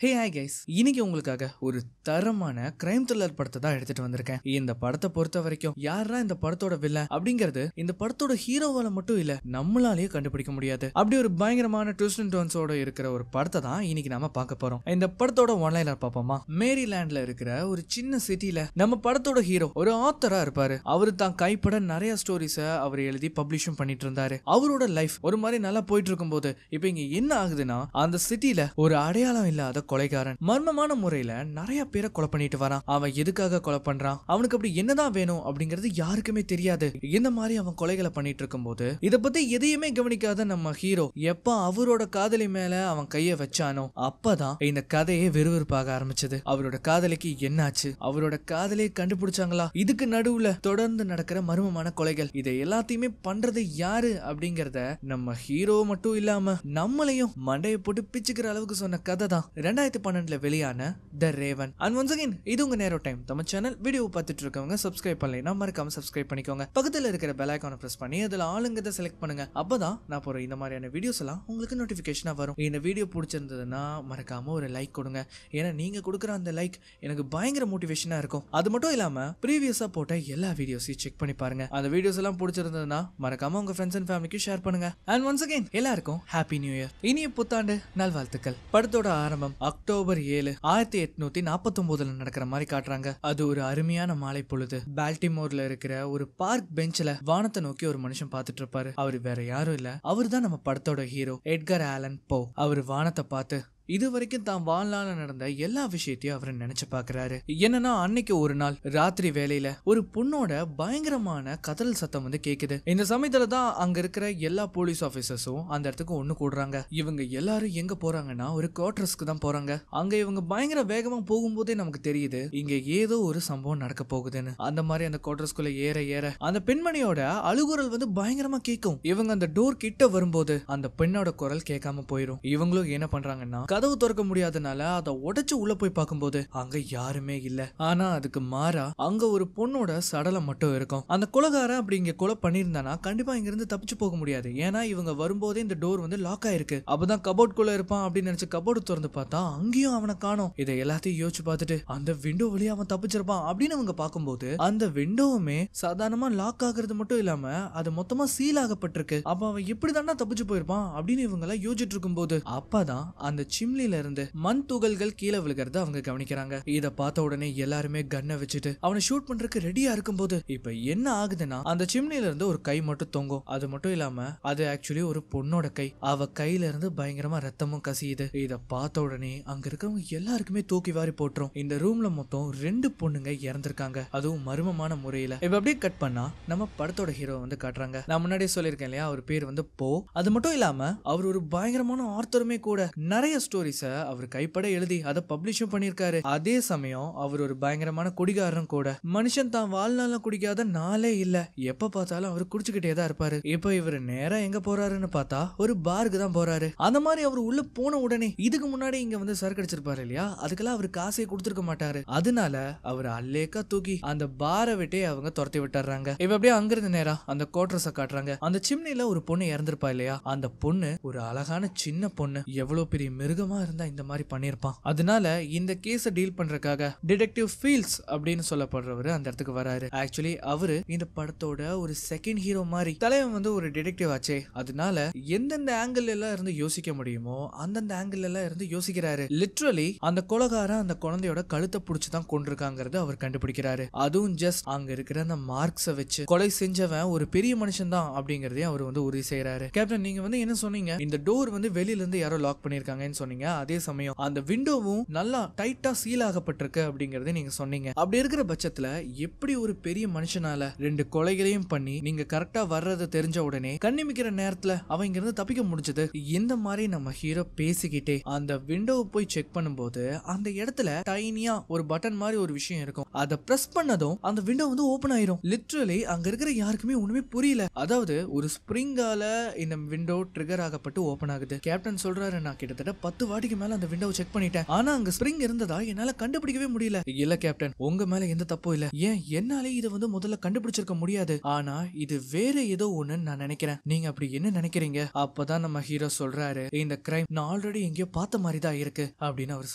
Hey hi guys, இன்னைக்கு உங்களுக்காக ஒரு தரமான கிரைம் த்ரில்லர் படத்தை தான் எடுத்துட்டு வந்திருக்கேன். இந்த படத்தை பொறுத்த வரைக்கும் யாரா இந்த படத்தோட வில்லன் அப்படிங்கிறது இந்த படத்தோட ஹீரோவால மட்டும் இல்ல நம்மளாலேயே கண்டுபிடிக்க முடியாது. அப்படி ஒரு பயங்கரமான ட்விஸ்ட் அண்ட் டர்ன்ஸோட இருக்கிற ஒரு படத்தை தான் இன்னைக்கு நாம பார்க்க போறோம். இந்த படத்தோட ஒன்லைனர் பார்ப்போமா? மேரிலாண்ட்ல இருக்கிற ஒரு சின்ன சிட்டில நம்ம படத்தோட ஹீரோ ஒரு ஆத்தரா இருப்பாரு. அவரு தான் கைப்பட நிறைய ஸ்டோரிஸ அவர் எழுதி பப்ளிஷும் பண்ணிட்டு இருந்தாரு. அவரோட லைஃப் ஒரு மாதிரி நல்லா போயிட்டு இருக்கும் போது இப்ப இங்க என்ன ஆகுதுன்னா, அந்த சிட்டில ஒரு அடையாளம் இல்லாத கொலைகாரன் மர்மமான முறையில நிறைய பேரை கொலை பண்ணிட்டு வரான். அவன் எதுக்காக கொலை பண்றான், அவனுக்கு அப்படி என்னதான் வேணும் அப்படிங்கிறது யாருக்குமே தெரியாது. இந்த மாதிரி அவன் கொலைகளை பண்ணிட்டு இருக்கும் போது இத பத்தி எதையுமே கவனிக்காத நம்ம ஹீரோ எப்ப அவரோட காதலி மேல அவன் கைய வச்சானோ அப்பதான் இந்த கதையே விறுவிறுப்பாக ஆரம்பிச்சது. அவரோட காதலிக்கு என்னாச்சு, அவரோட காதலியை கண்டுபிடிச்சாங்களா, இதுக்கு நடுவுல தொடர்ந்து நடக்கிற மர்மமான கொலைகள், இதை எல்லாத்தையுமே பண்றது யாரு அப்படிங்கறத நம்ம ஹீரோ மட்டும் இல்லாம நம்மளையும் மண்டையை போட்டு பிச்சுக்கிற அளவுக்கு சொன்ன கதை தான் 2012 வெளியான த ரேவன். அண்ட் ஒன்ஸ் அகைன் இது உங்க நேரோ டைம். நம்ம சேனல் வீடியோ பார்த்துட்டு இருக்கவங்க சப்ஸ்கிரைப் பண்ணலைன்னா மறக்காம சப்ஸ்கிரைப் பண்ணிக்கோங்க. பக்கத்துல இருக்கிற பெல் ஐகானை பிரஸ் பண்ணி அதுல ஆளுங்கதை செலக்ட் பண்ணுங்க. அப்பதான் நான் போற இந்த மாதிரியான வீடியோஸ் எல்லாம் உங்களுக்கு நோட்டிபிகேஷனா வரும். இந்த வீடியோ பிடிச்சிருந்ததுன்னா மறக்காம ஒரு லைக் கொடுங்க. ஏன்னா நீங்க கொடுக்குற அந்த லைக் எனக்கு பயங்கர மோட்டிவேஷனா இருக்கும். அது மட்டும் இல்லாம ப்ரீவியஸா போட்ட எல்லா வீடியோஸையும் செக் பண்ணி பாருங்க. அந்த வீடியோஸ் எல்லாம் பிடிச்சிருந்ததுன்னா மறக்காம உங்க ஃப்ரெண்ட்ஸ் அண்ட் ஃபேமிலிக்கு ஷேர் பண்ணுங்க. அண்ட் ஒன்ஸ் அகைன் எல்லாருக்கும் ஹாப்பி நியூ இயர், இனிய புத்தாண்டு நல்வாழ்த்துக்கள். படத்தோட ஆரம்பம் அக்டோபர் 7, 1849 நடக்கிற மாதிரி காட்டுறாங்க. அது ஒரு அருமையான மாலை பொழுது. பால்டிமோர்ல இருக்கிற ஒரு பார்க் பெஞ்ச்ல வானத்தை நோக்கி ஒரு மனுஷன் பார்த்துட்டு இருப்பாரு. அவரு வேற யாரும் இல்ல, அவரு தான் நம்ம படத்தோட ஹீரோ எட்கர் ஆலன் போ. அவரு வானத்தை பார்த்து இது வரைக்கும் தான் வாழ்நாள் நடந்த எல்லா விஷயத்தையும் அவர் நினைச்சு பாக்குறாரு. என்னன்னா அன்னைக்கு ஒரு நாள் ராத்திரி வேலையில ஒரு பொண்ணோட பயங்கரமான கதறல் சத்தம் வந்து கேக்குது. இந்த சமயத்துல தான் அங்க இருக்கிற எல்லா போலீஸ் ஆபீசர்ஸும் அந்த இடத்துக்கு ஒண்ணு கூடுறாங்க. இவங்க எல்லாரும் எங்க போறாங்கன்னா ஒரு குவார்டர்ஸ்க்கு தான் போறாங்க. அங்க இவங்க பயங்கர வேகமா போகும்போதே நமக்கு தெரியுது இங்க ஏதோ ஒரு சம்பவம் நடக்க போகுதுன்னு. அந்த மாதிரி அந்த குவார்டர்ஸ்குள்ள ஏற ஏற அந்த பெண்மணியோட அழுகுரல் வந்து பயங்கரமா கேட்கும். இவங்க அந்த டோர் கிட்ட வரும்போது அந்த பெண்ணோட குரல் கேட்காம போயிரும். இவங்களும் என்ன பண்றாங்கன்னா கதவு திறக்க முடியாதனால அதை உடைச்சு உள்ள போய் பார்க்கும்போது அங்க யாருமே இல்ல. ஆனா அதுக்கு மாறா அங்க ஒரு பொண்ணோட சடலம் மட்டும் இருக்கும். அந்த கொலைகாரன் அப்படி இங்க கொலை பண்ணிருந்தானா கண்டிப்பா இங்க இருந்து தப்பிச்சு போக முடியாது. ஏன்னா இவங்க வரும்போதே இந்த டோர் வந்து லாக் ஆயிருக்கு. அப்பதான் கபோர்ட் குள்ள இருப்பான் அப்படின்னு நினைச்சு கபோர்டு திறந்து பார்த்தா அங்கேயும் அவனை காணோம். இதை எல்லாத்தையும் யோசிச்சு பார்த்துட்டு அந்த விண்டோ வழியா அவன் தப்பிச்சிருப்பான் அப்படின்னு அவங்க பார்க்கும்போது அந்த விண்டோவுமே சாதாரணமா லாக் ஆகுறது மட்டும் இல்லாம அது மொத்தமா சீல் ஆகப்பட்டிருக்கு. அப்ப அவன் எப்படிதானா தப்பிச்சு போயிருப்பான் அப்படின்னு இவங்க எல்லாம் யோசிச்சுட்டு இருக்கும் போது அப்பதான் அந்த சிம்லில இருந்து மண் துகள்கள் கீழே விழுகிறது அவங்க கவனிக்கிறாங்க. இத பார்த்த உடனே எல்லாருமே கன்னை வச்சுட்டு அவனை ஷூட் பண்றதுக்கு ரெடியா இருக்கும்போது இப்ப என்ன ஆகுதுன்னா அந்த சிம்னில இருந்து ஒரு கை மட்டும் தொங்கும். அது மட்டும் இல்லாம அது ஆக்சுவலி ஒரு பொண்ணோட கை. அவ கையில இருந்து பயங்கரமா ரத்தமும் கசியுது. இத பார்த்த உடனே அங்க இருக்கிறவங்க எல்லாருக்குமே தூக்கி வாரி போட்டுரும். இந்த ரூம்ல மொத்தம் 2 பொண்ணுங்க இறந்திருக்காங்க, அதுவும் மர்மமான முறையில. இப்ப அப்படியே கட் பண்ணா நம்ம படத்தோட ஹீரோ வந்து காட்டுறாங்க. நான் முன்னாடியே சொல்லியிருக்கேன் இல்லையா, அவர் பேர் வந்து போ. அது மட்டும் இல்லாம அவர் ஒரு பயங்கரமான ஆர்த்தருமே கூட. நிறைய ஸ்டோரிஸ அவர் கைப்பட எழுதி அதை பப்ளிஷும் பண்ணிருக்காரு. அதே சமயம் அவர் ஒரு பயங்கரமான குடிகாரரும் கூட. மனுஷன் தான் வாழ்நாள குடிக்காத நாளே இல்ல, எப்ப பார்த்தாலும் அவர் குடிச்சுக்கிட்டே தான் இருப்பாரு. இப்ப இவர் நேரா எங்க போறாருன்னு பார்த்தா ஒரு பாருக்கு தான் போறாரு. அந்த மாதிரி அவர் உள்ள போன உடனே இதுக்கு முன்னாடி இங்க வந்து சரக்கு அடிச்சிருப்பாரு இல்லையா, அதுக்கெல்லாம் அவர் காசை கொடுத்துருக்க மாட்டாரு. அதனால அவர் அல்லேக்கா தூக்கி அந்த பாரை விட்டே அவங்க துரத்தி விட்டுறாங்க. இப்ப அப்படியே அங்கிருந்து நேரா அந்த குவார்டர்ஸ காட்டுறாங்க. அந்த சிம்னில ஒரு பொண்ணு இறந்திருப்பா இல்லையா, அந்த பொண்ணு ஒரு அழகான சின்ன பொண்ணு. எவ்வளவு பெரிய மிருகமா இருந்தா இந்த மாதிரி பண்ணிருப்பான். அதனால இந்த கேஸ டீல் பண்றதுக்காக டிடெக்டிவ் ஃபீல்ட்ஸ் அப்படின்னு சொல்லப்படுறவரு அந்த இடத்துக்கு வராரு. ஆக்சுவலி அவரு இந்த படத்தோட ஒரு செகண்ட் ஹீரோ மாதிரி. தலைவன் வந்து ஒரு டிடெக்டிவ் ஆச்சே, அதனால எந்தெந்த ஆங்கிள் எல்லாம் இருந்து யோசிக்க முடியுமோ அந்தந்த ஆங்கிள் எல்லாம் இருந்து யோசிக்கிறாரு. லிட்டரலி அந்த கொலைகாரன் அந்த குழந்தையோட கழுத்தை புடிச்சுதான் கொண்டிருக்காங்கிறது அவர் கண்டுபிடிக்கிறாரு. அதுவும் ஜஸ்ட் அங்க இருக்கிற அந்த மார்க்ஸ வச்சு கொலை செஞ்சவன் ஒரு பெரிய மனுஷன் தான் அப்படிங்கறதையும் அவர் வந்து உறுதி செய்யறாரு. கேப்டன், நீங்க வந்து என்ன சொன்னீங்க, இந்த டோர் வந்து வெளியில இருந்து யாரோ லாக் பண்ணிருக்காங்கன்னு சொன்னீங்க. அதே சமயம் அந்த விண்டோவும் நல்லா டைட்டா சீல் ஆகப்பட்டிருக்கு அப்படிங்கறத நீங்க சொன்னீங்க. அப்படி இருக்கிற பட்சத்துல எப்படி ஒரு பெரிய மனுஷனால 2 கொலைகளையும் பண்ணி நீங்க கரெக்டா வர்றது தெரிஞ்ச உடனே கண்ணிமிக்கிற நேரத்துல அவங்க இங்க இருந்து தப்பிக்க முடிஞ்சது? இந்த மாதிரி நம்ம ஹீரோ பேசிக்கிட்டே அந்த விண்டோவை போய் செக் பண்ணும்போது அந்த இடத்துல டைனியா ஒரு பட்டன் மாதிரி ஒரு விஷயம் இருக்கும். அதை பிரஸ் பண்ணதும் அந்த விண்டோ வந்து ஓபன் ஆயிரும். லிட்டரலி அங்க இருக்கிற யாருக்குமே ஒண்ணுமே புரியல. அதாவது ஒரு ஸ்ப்ரிங்கால இந்த விண்டோ ட்ரிகர் ஆகப்பட்டு ஓபன் ஆகுது. கேப்டன் சொல்றாரு, நான் கிட்டத்தட்ட 10 வாட்டிக்கு மேல அந்த விண்டோவை செக் பண்ணிட்டேன். ஆனா அங்க ஸ்ப்ரிங் இருந்ததா என்னால கண்டுபிடிக்கவே முடியல. இல்ல கேப்டன், உங்க மேல எந்த தப்பும் இல்ல. ஏன் என்னாலே இதை வந்து முதல்ல கண்டுபிடிச்சிருக்க முடியாது. ஆனா இது வேற ஏதோ ஒண்ணுன்னு நான் நினைக்கிறேன். நீங்க அப்படி என்ன நினைக்கிறீங்க? அப்பதான் நம்ம ஹீரோ சொல்றாரு, இந்த கிரைம் நான் ஆல்ரெடி எங்கேயோ பார்த்த மாதிரி தான் இருக்கு அப்படின்னு அவர்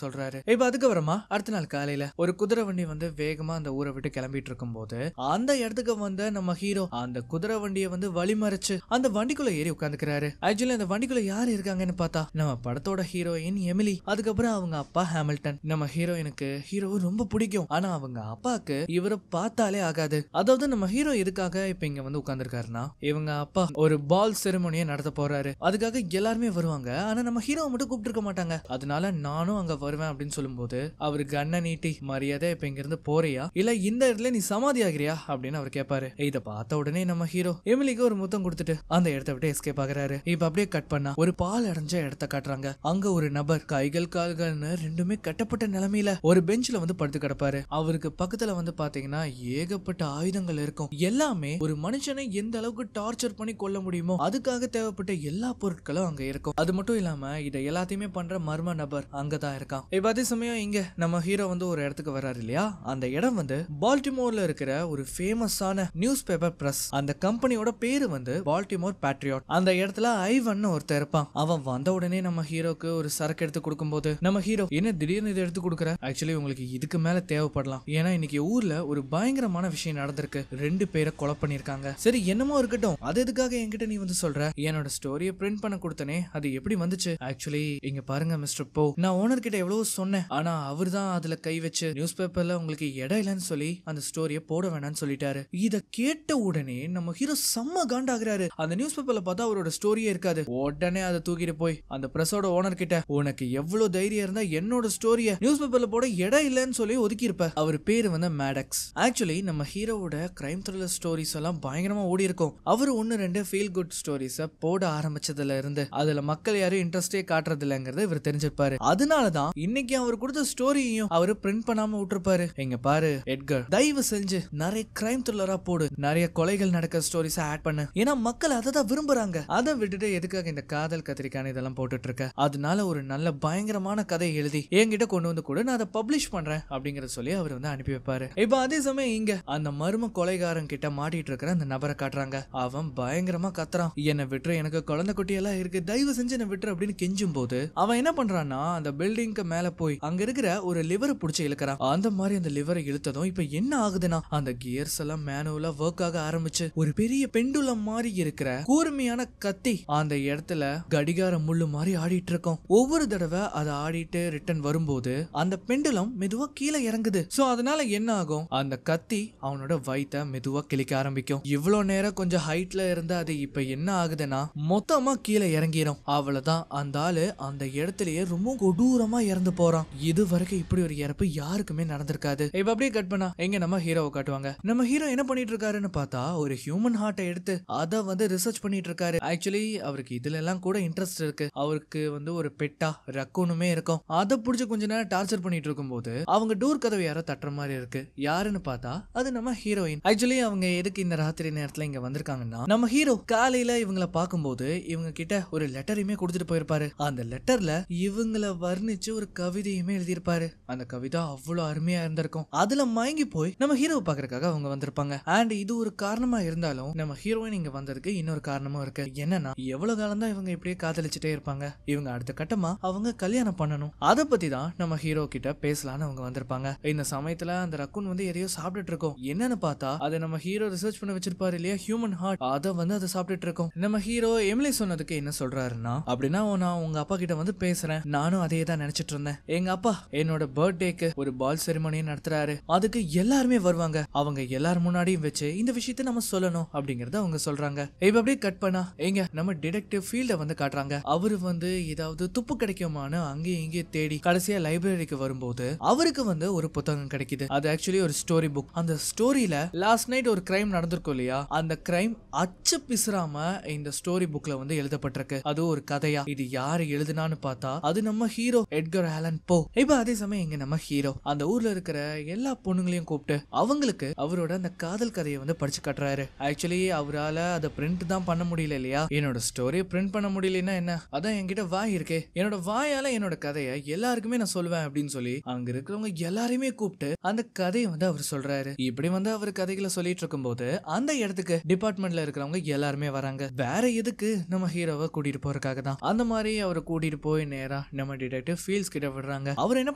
சொல்றாரு. இப்ப அதுக்கப்புறமா அடுத்த நாள் காலையில ஒரு குதிரை வண்டி வந்து வேகமா அந்த ஊரை விட்டு கிளம்பிட்டு இருக்கும் போது அந்த இடத்துக்கு வந்து நம்ம ஹீரோ அந்த குதிரை வண்டியை வந்து வழிமறிச்சு அந்த வண்டிக்குள்ள ஏறி உட்காந்துக்கிறாரு. ஆக்சுவலி அந்த வண்டிக்குள்ள யாரு இருக்காங்கன்னு பார்த்தா நம்ம படத்தோட ஹீரோயின் எமிலி, அதுக்கப்புறம் அவங்க அப்பா ஹாமில்டன். நம்ம ஹீரோயினுக்கு ஹீரோவை ரொம்ப பிடிக்கும். ஆனா அவங்க அப்பாக்கு இவரை பார்த்தாலே ஆகாது. அதாவது நம்ம ஹீரோ எதுக்காக இப்ப இங்க வந்து உட்கார்ந்துருக்காருன்னா, இவங்க அப்பா ஒரு பால் செரிமோனியை நடத்த போறாரு. அதுக்காக எல்லாருமே வருவாங்க. ஆனா நம்ம ஹீரோவை மட்டும் கூப்பிட்டு இருக்க மாட்டாங்க. அதனால நானும் அங்க வருவேன் அப்படின்னு சொல்லும்போது அவரு கண்ணை நீட்டி, மரியாதை இப்ப இங்க இருந்து போறியா இல்ல இந்த இடத்துல நீ சமாதி ஆகிறியா அப்படின்னு அவர் கேட்பாரு. இத பார்த்த உடனே நம்ம ஹீரோ எமிலிக்கு ஒரு முத்தம் கொடுத்துட்டு அந்த இடத்த விட்டு எஸ்கேப் ஆகுறாரு. இப்ப அப்படியே கட் பண்ணா ஒரு பால் அடைஞ்ச இடத்த காட்டுறாங்க. அங்க ஒரு நபர் கைகள் கால்கள்னு ரெண்டுமே கட்டப்பட்ட நிலைமையில ஒரு பெஞ்ச்ல வந்து படுத்து கிடப்பாரு. அவருக்கு பக்கத்துல வந்து பாத்தீங்கன்னா ஏகப்பட்ட ஆயுதங்கள் இருக்கும். எல்லாமே ஒரு மனுஷனை எந்த அளவுக்கு டார்ச்சர் பண்ணி கொள்ள முடியுமோ அதுக்காக தேவைப்பட்ட எல்லா பொருட்களும் அங்க இருக்கும். அது மட்டும் இல்லாம இதை எல்லாத்தையுமே பண்ற மர்ம நபர் அங்கதான் இருக்கான். இப்ப அதே சமயம் இங்க நம்ம ஹீரோ வந்து ஒரு இடத்துக்கு வர்றாரு இல்லையா, அந்த இடம் வந்து பால்டிமோர்ல இருக்கிற ஒரு ஃபேமஸான நியூஸ் பேப்பர் பிரஸ். அந்த கம்பெனியோட பேரு வந்து பால்டிமோர் பேட்ரியாட். அந்த இடத்துல ஐவன் ஒருத்தர் இருப்பான். அவன் வந்த உடனே நம்ம ஹீரோக்கு ஒரு சரக்கு எடுத்து கொடுக்கும்போது நம்ம ஹீரோ என்ன திடீர்னு இதை எடுத்து கொடுக்குற, ஆக்சுவலி உங்களுக்கு இதுக்கு மேல தேவைப்படலாம். ஏன்னா இன்னைக்கு ஊர்ல ஒரு பயங்கரமான விஷயம் நடந்திருக்கு. 2 பேரை கொலை பண்ணிருக்காங்க. சரி என்னமோ இருக்கட்டும், அது எதுக்காக என்கிட்ட நீ வந்து சொல்ற? என்னோட ஸ்டோரியை பிரிண்ட் பண்ண கொடுத்தனே அது எப்படி வந்துச்சு? ஆக்சுவலி இங்க பாருங்க மிஸ்டர் போ, நான் ஓனர் கிட்ட எவ்வளவு சொன்னேன். ஆனா அவர் தான் அதுல கை வச்சு நியூஸ் பேப்பர்ல உங்களுக்கு இடம் இல்லைன்னு சொல்லி அந்த ஸ்டோரியை போட வேணாம்னு சொல்லிட்டாரு. இத கேட்ட உடனே நம்ம ஹீரோ செம்ம காண்டாகிறாரு. அந்த நியூஸ் பேப்பர்ல பார்த்தா அவரோட ஸ்டோரியே இருக்காது. உடனே அதை தூக்கிட்டு போய் அந்த பிரஸோட ஓனர் கிட்ட, உனக்கு எவ்வளவு தைரியம் இருந்தா என்னோட ஸ்டோரிய நியூஸ் பேப்பர்ல போட இடம் இல்லைன்னு சொல்லி ஒதுக்கி இருப்ப. அவர் பேரு வந்து மேடக்ஸ். ஆக்சுவலி நம்ம ஹீரோவோட கிரைம் த்ரில்லர் ஸ்டோரிஸ் எல்லாம் பயங்கரமா ஓடி இருக்கும். அவர் 1-2 ஃபீல் குட் ஸ்டோரிஸ போட ஆரம்பிச்சதுல இருந்து அதுல மக்கள் யாரும் இன்ட்ரெஸ்டே காட்டுறது இல்லங்கிறத இவர் தெரிஞ்சிருப்பாரு. அதனாலதான் இன்னைக்கு அவர் கொடுத்த ஸ்டோரியையும் அவரு பிரிண்ட் பண்ணாம விட்டுருப்பாரு. எங்க பாரு எட்கர், தயவு செஞ்சு நிறைய கிரைம் த்ரில்லரா போடு, நிறைய கொலைகள் நடக்கிற ஸ்டோரிஸா ஆட் பண்ணு. ஏன்னா மக்கள் அதை தான் விரும்புறாங்க. அதை விட்டுட்டு எதுக்காக இந்த காதல் கத்திரிக்கான இதெல்லாம் போட்டுட்டு இருக்க? அதனால ஒரு நல்ல பயங்கரமான கதை எழுதி என்கிட்ட கொண்டு வந்து கூட நான் அதை பப்ளிஷ் பண்றேன் அப்படிங்கறத சொல்லி அவர் வந்து அனுப்பி வைப்பாரு. இப்ப அதே சமயம் இங்க அந்த மர்ம கொலைகாரன் கிட்ட மாட்டிட்டு இருக்கிற அந்த நபரை காட்டுறாங்க. அவன் பயங்கரமா கத்துறான், என்ன விட்டுரு, எனக்கு குழந்தை குட்டி எல்லாம் இருக்கு, தயவு செஞ்சு என்ன விட்டுரு அப்படின்னு கெஞ்சும் போது அவன் என்ன பண்றான்னா அந்த பில்டிங்க்கு மேல போய் அங்க இருக்கிற ஒரு லிவரை புடிச்சு இழுக்கிறான். அந்த மாதிரி அந்த லிவரை இழுத்ததும் இப்ப என்ன ஆகுதுன்னா அந்த கியர்ஸ் எல்லாம் மேனுவலா ஒர்க் ஆக ஆரம்பிச்சு ஒரு பெரிய பெண்டுலம் மாதிரி இருக்கிற கூர்மையான கத்தி அந்த இடத்துல கடிகார முள்ளு மாதிரி ஆடிட்டு இருக்கும். ஒவ்வொரு தடவை அதை ஆடிட்டு ரிட்டர்ன் வரும்போது அந்த பெண்டுலம் மெதுவா கீழே இறங்குது. சோ அதனால என்ன ஆகும், அந்த கத்தி அவனோட வயித்தை மெதுவா கிளிக்க ஆரம்பிக்கும். இவ்வளவு நேரம் கொஞ்சம் ஹைட்ல இருந்து அது இப்ப என்ன ஆகுதுன்னா மொத்தமா கீழே இறங்கிரும். அவ்வளவுதான், அந்த ஆளு அந்த இடத்துலயே ரொம்ப கொடூரமா இறந்து போறான். இது வரைக்கும் இப்படி ஒரு இறப்பு யாருக்குமே நடந்திருக்காது. இப்ப அப்படியே கட் பண்ணா எங்க நம்ம ஹீரோவை காட்டுவாங்க. நம்ம ஹீரோ என்ன பண்ணிட்டு இருக்காருன்னு பார்த்தா ஒரு ஹியூமன் ஹார்ட்டை எடுத்து அதை வந்து ரிசர்ச் பண்ணிட்டு இருக்காரு. ஆக்சுவலி அவருக்கு இதுல எல்லாம் கூட இன்ட்ரெஸ்ட் இருக்கு. அவருக்கு வந்து ஒரு பெட்டா ரக்கூனுமே இருக்கும். அதை புடிச்சு கொஞ்ச நேரம் டார்ச்சர் பண்ணிட்டு இருக்கும் போது அவங்க டோர் கதவை யாரோ தட்டுற மாதிரி இருக்கு. யாருன்னு பார்த்தா அது நம்ம ஹீரோயின். ஆக்சுவலி அவங்க எதுக்கு இந்த ராத்திரி நேரத்துல இங்க வந்திருக்காங்கன்னா, நம்ம ஹீரோ காலையில இவங்களை பார்க்கும்போது இவங்க கிட்ட ஒரு லெட்டரையுமே கொடுத்துட்டு போயிருப்பாரு. அந்த லெட்டர்ல இவங்களை வர்ணிச்சு ஒரு கவிதையுமே எழுதியிருப்பாரு. அந்த கவிதை அவ்வளவு அருமையா இருந்திருக்கும். அதுல மயங்கி போய் நம்ம ஹீரோவை பாக்குறதுக்காக அவங்க வந்திருப்பாங்க. அண்ட் இது ஒரு காரணமா இருந்தாலும் நம்ம ஹீரோயின் இங்க வந்ததுக்கு இன்னொரு காரணமும் இருக்கு. என்னன்னா எவ்வளவு காலம் தான் இவங்க இப்படியே காதலிச்சுட்டே இருப்பாங்க, இவங்க அடுத்த கட்டமா அவங்க கல்யாணம் பண்ணணும். அதை பத்தி தான் நம்ம ஹீரோ கிட்ட பேசலான்னு அவங்க வந்திருப்பாங்க. இந்த சமயத்துல அந்த ரக்குன் வந்து எதையோ சாப்பிட்டுட்டு இருக்கோம். என்னன்னு பார்த்தா அதை நம்ம ஹீரோ ரிசர்ச் பண்ண வச்சிருப்பாரு இல்லையா ஹியூமன் ஹார்ட், அதை வந்து அதை சாப்பிட்டுட்டு இருக்கோம். நம்ம ஹீரோ எமிலி சொன்னதுக்கு என்ன சொல்றாருன்னா, அப்படின்னா நான் உங்க அப்பா கிட்ட வந்து பேசுறேன், நானும் அதே தான் நினைச்சிட்டு இருந்தேன். எங்க அப்பா என்னோட பர்த்டேக்கு ஒரு பால் செரிமோனி நடத்துறாரு, அதுக்கு எல்லாருமே வருவாங்க, அவங்க எல்லாரும் முன்னாடியும் வச்சு இந்த விஷயத்தை நம்ம சொல்லணும் அப்படிங்கறத அவங்க சொல்றாங்க. இப்ப அப்படியே கட் பண்ணா எங்க நம்ம டிடெக்டிவ் ஃபீல்ட வந்து காட்டுறாங்க. அவரு வந்து ஏதாவது துப்பு கிடைக்குமான்னு அங்கேயும் இங்கே தேடி கடைசியா லைப்ரரிக்கு வரும்போது அவருக்கு வந்து ஒரு புத்தகம் கிடைக்குது. அது ஆக்சுவலி ஒரு ஸ்டோரி புக். அந்த ஸ்டோரியில லாஸ்ட் நைட் ஒரு கிரைம் நடந்திருக்கும் இல்லையா, அந்த கிரைம் அச்சு பிசுறாம இந்த ஸ்டோரி புக்ல வந்து எழுதப்பட்டிருக்கு. அது ஒரு கதையா. இது யாரு எழுதுனான்னு பார்த்தா அது நம்ம ஹீரோ எட்கர் ஆலன் போ. இப்ப அதே சமயம் இங்க நம்ம ஹீரோ அந்த ஊர்ல இருக்கிற எல்லா பொண்ணுங்களையும் கூப்பிட்டு அவங்களுக்கு அவரோட அந்த காதல் கதையை வந்து படிச்சு காட்டுறாரு. ஆக்சுவலி அவரால அதை பிரிண்ட் தான் பண்ண முடியல இல்லையா, என்னோட ஸ்டோரியை பிரிண்ட் பண்ண முடியலன்னா என்ன, அதான் என்கிட்ட வாய் இருக்கே, என்னோட வாயால என்னோட கதையை எல்லாருக்குமே நான் சொல்லுவேன் அப்படின்னு சொல்லி அங்க இருக்கிறவங்க எல்லாரையுமே கூப்பிட்டு அந்த கதையை வந்து அவர் சொல்றாரு. இப்படி வந்து அவர் கதைகளை சொல்லிட்டு இருக்கும் போது அந்த இடத்துக்கு டிபார்ட்மெண்ட்ல இருக்கிறவங்க எல்லாருமே வராங்க. வேற எதுக்கு நம்ம ஹீரோவை கூட்டிட்டு போறதுக்காக தான். அந்த மாதிரி அவரை கூட்டிட்டு போய் நேரா நம்ம டிடெக்டிவ் ஃபீல்ட்ஸ் கிட்ட விடுறாங்க. அவர் என்ன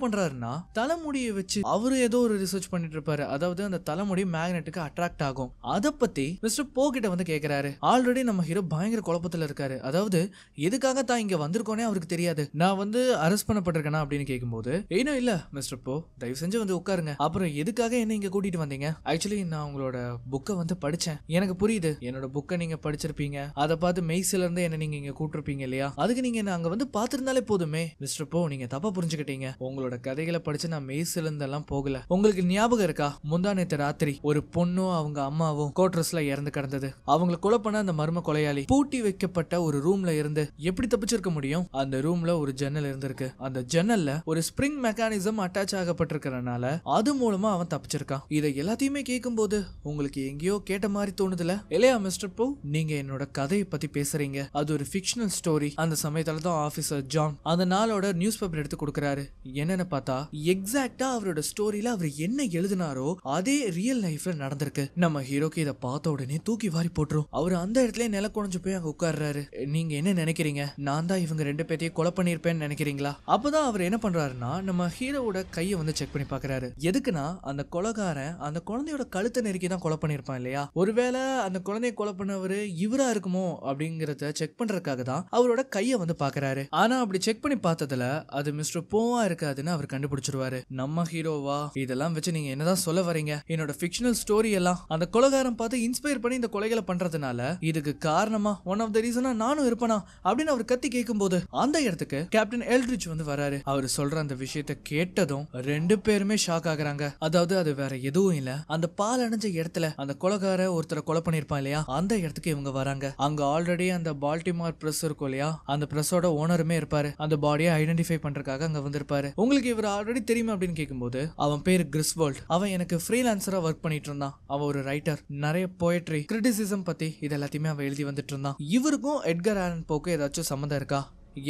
பண்றாருன்னா தலைமுடியை வச்சு அவரு ஏதோ ஒரு ரிசர்ச் பண்ணிட்டு இருப்பாரு. அதாவது அந்த தலைமுடி மேக்னெட்டுக்கு அட்ராக்ட் ஆகும். அதை பத்தி மிஸ்டர் போ கிட்ட வந்து கேக்குறாரு. ஆல்ரெடி நம்ம ஹீரோ பயங்கர குழப்பத்துல இருக்காரு. அதாவது எதுக்காக தான் இங்க வந்திருக்கோனே அவருக்கு தெரியாது. நான் வந்து அரெஸ்ட் பண்ணப்பட்டிருக்கேனா அப்படின்னு கேட்கும்போது ஏனோ இல்ல மிஸ்டர் போ, தயவு செஞ்சு வந்து உட்காருங்க. அப்புறம் எதுக்காக என்ன இங்க கூட்டிட்டு வந்தீங்க? ஆக்சுவலி நான் உங்களோட புக்கை வந்து படிச்சேன். எனக்கு புரியுது, என்னோட புக்கை நீங்க படிச்சிருப்பீங்க. அதை பார்த்து மெய்சில இருந்து என்ன நீங்க இங்க கூட்டிருப்பீங்க இல்லையா? அதுக்கு நீங்க என்ன அங்க வந்து பாத்திருந்தாலே போதுமே. மிஸ்டர் போ, நீங்க தப்பா புரிஞ்சுக்கிட்டீங்க. உங்களோட கதைகளை படிச்சு நான் மெய்சில இருந்தெல்லாம் போகல. உங்களுக்கு ஞாபகம் இருக்கா, முந்தா நேத்து ராத்திரி ஒரு பொண்ணும் அவங்க அம்மாவும் கோட்ரஸ்ல இறந்து கிடந்தது. அவங்களை கொலை பண்ண அந்த மர்ம கொலையாளி பூட்டி வைக்கப்பட்ட ஒரு ரூம்ல இருந்து எப்படி தப்பிச்சிருக்க முடியும்? அந்த ரூம்ல ஒரு ஜன்னல் இருந்திருக்கு. அந்த ஜன்னல்ல ஒரு ஸ்பிரிங் மெக்கானிசம் அட்டாச் ஆகப்பட்டிருக்கிறனால அது மூலமா அவன் தப்பிச்சிருக்கான். இதை எல்லாத்தையுமே கேட்கும் போது உங்களுக்கு எங்கேயோ கேட்ட மாதிரி தோணுதுல இல்லையா மிஸ்டர் போ? நீங்க என்னோட கதையை பத்தி பேசுறீங்க. அது ஒரு ஃபிக்ஷனல் ஸ்டோரி. அந்த சமயத்துல தான் ஆபீசர் ஜான் அந்த நாளோட நியூஸ் பேப்பர் எடுத்து கொடுக்கறாரு. என்னன்னு பார்த்தா எக்ஸாக்டா அவரோட ஸ்டோரியில அவர் என்ன எழுதினாரோ அதே ரியல் லைஃப்ல நடந்திருக்கு. நம்ம ஹீரோக்கு இதை பார்த்த உடனே தூக்கி வாரி போட்டுரும். அவர் அந்த இடத்துல நில குறைஞ்சு போய் அங்க உட்கார்றாரு. நீங்க என்ன நினைக்கிறீங்க? நான் தான் இவங்க ரெண்டு பேத்தையும் கொலை பண்ணிருப்பேன்னு நினைக்கிறீங்களா? அப்பதான் அவர் என்ன பண்றாருன்னா நம்ம ஹீரோவோட கையை வந்து செக் பண்ணி பாக்குறாரு. எதுக்குன்னா அந்த கொலைகாரன் அந்த குழந்தையோட கழுத்தை நெருக்கி தான் கொலை பண்ணிருப்பான் இல்லையா? ஒருவேளை அந்த குழந்தைய கொலை பண்ணவரு இவரா இருக்குமோ அப்படிங்கறத செக் பண்றதுக்காக தான் அவரோட கையை வந்து பாக்குறாரு. ஆனா அப்படி செக் பண்ணி பார்த்ததுல அது மிஸ்டர் போவா இருக்காதுன்னு அவர் கண்டுபிடிச்சிருவாரு. நம்ம ஹீரோவா இதெல்லாம் வச்சு நீங்க என்னதான் சொல்ல வரீங்க? என்னோட ஃபிக்ஷனல் ஸ்டோரி எல்லாம் அந்த கொலைகாரன் பார்த்து இன்ஸ்பயர் பண்ணி இந்த கொலைகளை பண்றதுனால இதுக்கு காரணமா ஒன் ஆஃப் த ரீசனா நானும் இருப்பேனா அப்படின்னு அவர் கத்தி கேட்கும் போது அந்த இடத்துக்கு கேப்டன் எல்ட்ரிச் வந்து வராரு. அவர் சொல்ற அந்த விஷயத்தை கேட்டதும் ரெண்டு பேருமே ஷாக் ஆகுறாங்க. அதாவது அது வேற எதுவும் இல்ல, அந்த பால் அணைஞ்ச இடத்துல அந்த கொலைகார ஒருத்தரை கொலை பண்ணிருப்பான் இல்லையா, அந்த இடத்துக்கு இவங்க வராங்க. அங்க ஆல்ரெடி அந்த பால்டிமார் பிரஸ் இருக்கும் இல்லையா, அந்த பிரஸோட ஓனருமே இருப்பாரு. அந்த பாடியை ஐடென்டிஃபை பண்றதுக்காக அங்க வந்திருப்பாரு. உங்களுக்கு இவர் ஆல்ரெடி தெரியுமா அப்படின்னு கேட்கும்போது அவன் பேரு கிறிஸ்வால்ட். அவன் எனக்கு ஃப்ரீலான்சரா ஒர்க் பண்ணிட்டு இருந்தான். அவன் ஒரு ரைட்டர். நிறைய போயட்ரி கிரிட்டிசிசம் பத்தி இது எல்லாத்தையுமே அவன் எழுதி வந்துட்டு இருந்தான். இவருக்கும் எட்கர் ஆலன் போக்கு ஏதாச்சும் சம்மந்தம் இருக்கா?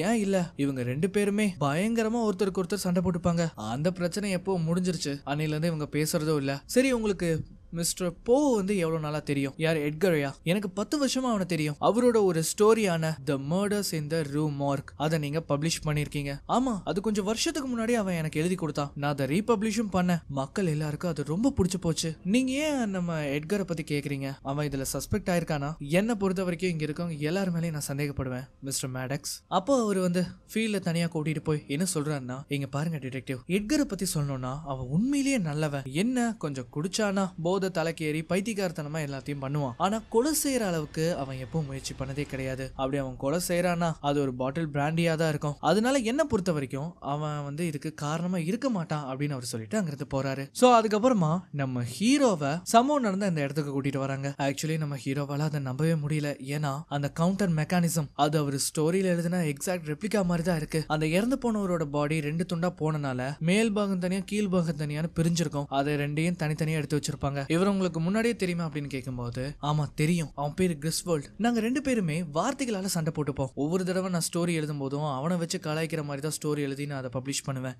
ஏன் இல்ல, இவங்க ரெண்டு பேருமே பயங்கரமா ஒருத்தருக்கு ஒருத்தர் சண்டை போட்டுப்பாங்க. அந்த பிரச்சனை எப்போ முடிஞ்சிருச்சு. அன்னையில இருந்து இவங்க பேசுறதும் இல்ல. சரி, உங்களுக்கு மிஸ்டர் போ வந்து எவ்வளவு நாளா தெரியும்? யார், எட்கரையா? எனக்கு 10 வருஷமா அவனை தெரியும். அவரோட ஒரு ஸ்டோரியான தி மர்டர்ஸ் இன் தி ரூ மார்க் அதை நீங்க பப்ளிஷ் பண்ணிருக்கீங்க. ஆமா, அது கொஞ்சம் வருஷத்துக்கு முன்னாடி அவன் எனக்கு எழுதி கொடுத்தான். நான் அதை ரீபப்ளிஷும் பண்ணேன். மக்கள் எல்லாருக்கும் அது ரொம்ப பிடிச்சு போச்சு. நீங்க ஏன் நம்ம எட்கரை பத்தி கேக்குறீங்க? அவன் இதுல சஸ்பெக்ட் ஆயிருக்கானா? என்ன பொறுத்த வரைக்கும் இங்க இருக்கவங்க எல்லாரும் மேலேயும் நான் சந்தேகப்படுவேன் மிஸ்டர் மேடக்ஸ். அப்போ அவர் வந்து ஃபீல்ட்ல தனியா கூட்டிட்டு போய் என்ன சொல்றாருன்னா, இங்க பாருங்க டிடெக்டிவ், எட்கரை பத்தி சொல்லணும்னா அவன் உண்மையிலேயே நல்லவன். என்ன கொஞ்சம் குடிச்சானா தலைக்கேறி பைத்தியக்காரத்தனமா எல்லாத்தையும் பண்ணுவான். ஆனா கொலை செய்யற அளவுக்கு அவன் எப்பவும் முயற்சி பண்ணதே கிடையாது. அப்படி அவன் கொலை செய்யறானா அது ஒரு பாட்டில் பிராண்டியா தான் இருக்கும். அதனால என்ன பொறுத்த வரைக்கும் அவன் வந்து இதுக்கு காரணமா இருக்க மாட்டான் அப்படின்னு அவர் சொல்லிட்டு அங்கிருந்து போறாரு. சோ அதுக்கப்புறமா நம்ம ஹீரோவை சம்பவம் நடந்த அந்த இடத்துக்கு கூட்டிட்டு வராங்க. ஆக்சுவலி நம்ம ஹீரோவால அதை நம்பவே முடியல. ஏன்னா அந்த கவுண்டர் மெக்கானிசம் அது அவர் ஸ்டோரியில எழுதின எக்ஸாக்ட் ரெப்ளிகா மாதிரி தான் இருக்கு. அந்த இறந்து போனவரோட பாடி 2 துண்டா போனனால மேல் பாகம் தனியா கீழ் பாகம் தனியான்னு பிரிஞ்சிருக்கும். அதை ரெண்டையும் தனித்தனியா எடுத்து வச்சிருப்பாங்க. இவர் உங்களுக்கு முன்னாடியே தெரியுமா அப்படின்னு கேட்கும்போது ஆமா தெரியும், அவன் பேரு கிறிஸ்வால்ட். நாங்க ரெண்டு பேருமே வார்த்தைகளால சண்டை போட்டுப்போம். ஒவ்வொரு தடவை நான் ஸ்டோரி எழுதும் போதும் அவனை வச்சு கலாய்க்கிற மாதிரி தான் ஸ்டோரி எழுதி நான் அதை பப்ளிஷ் பண்ணுவேன்.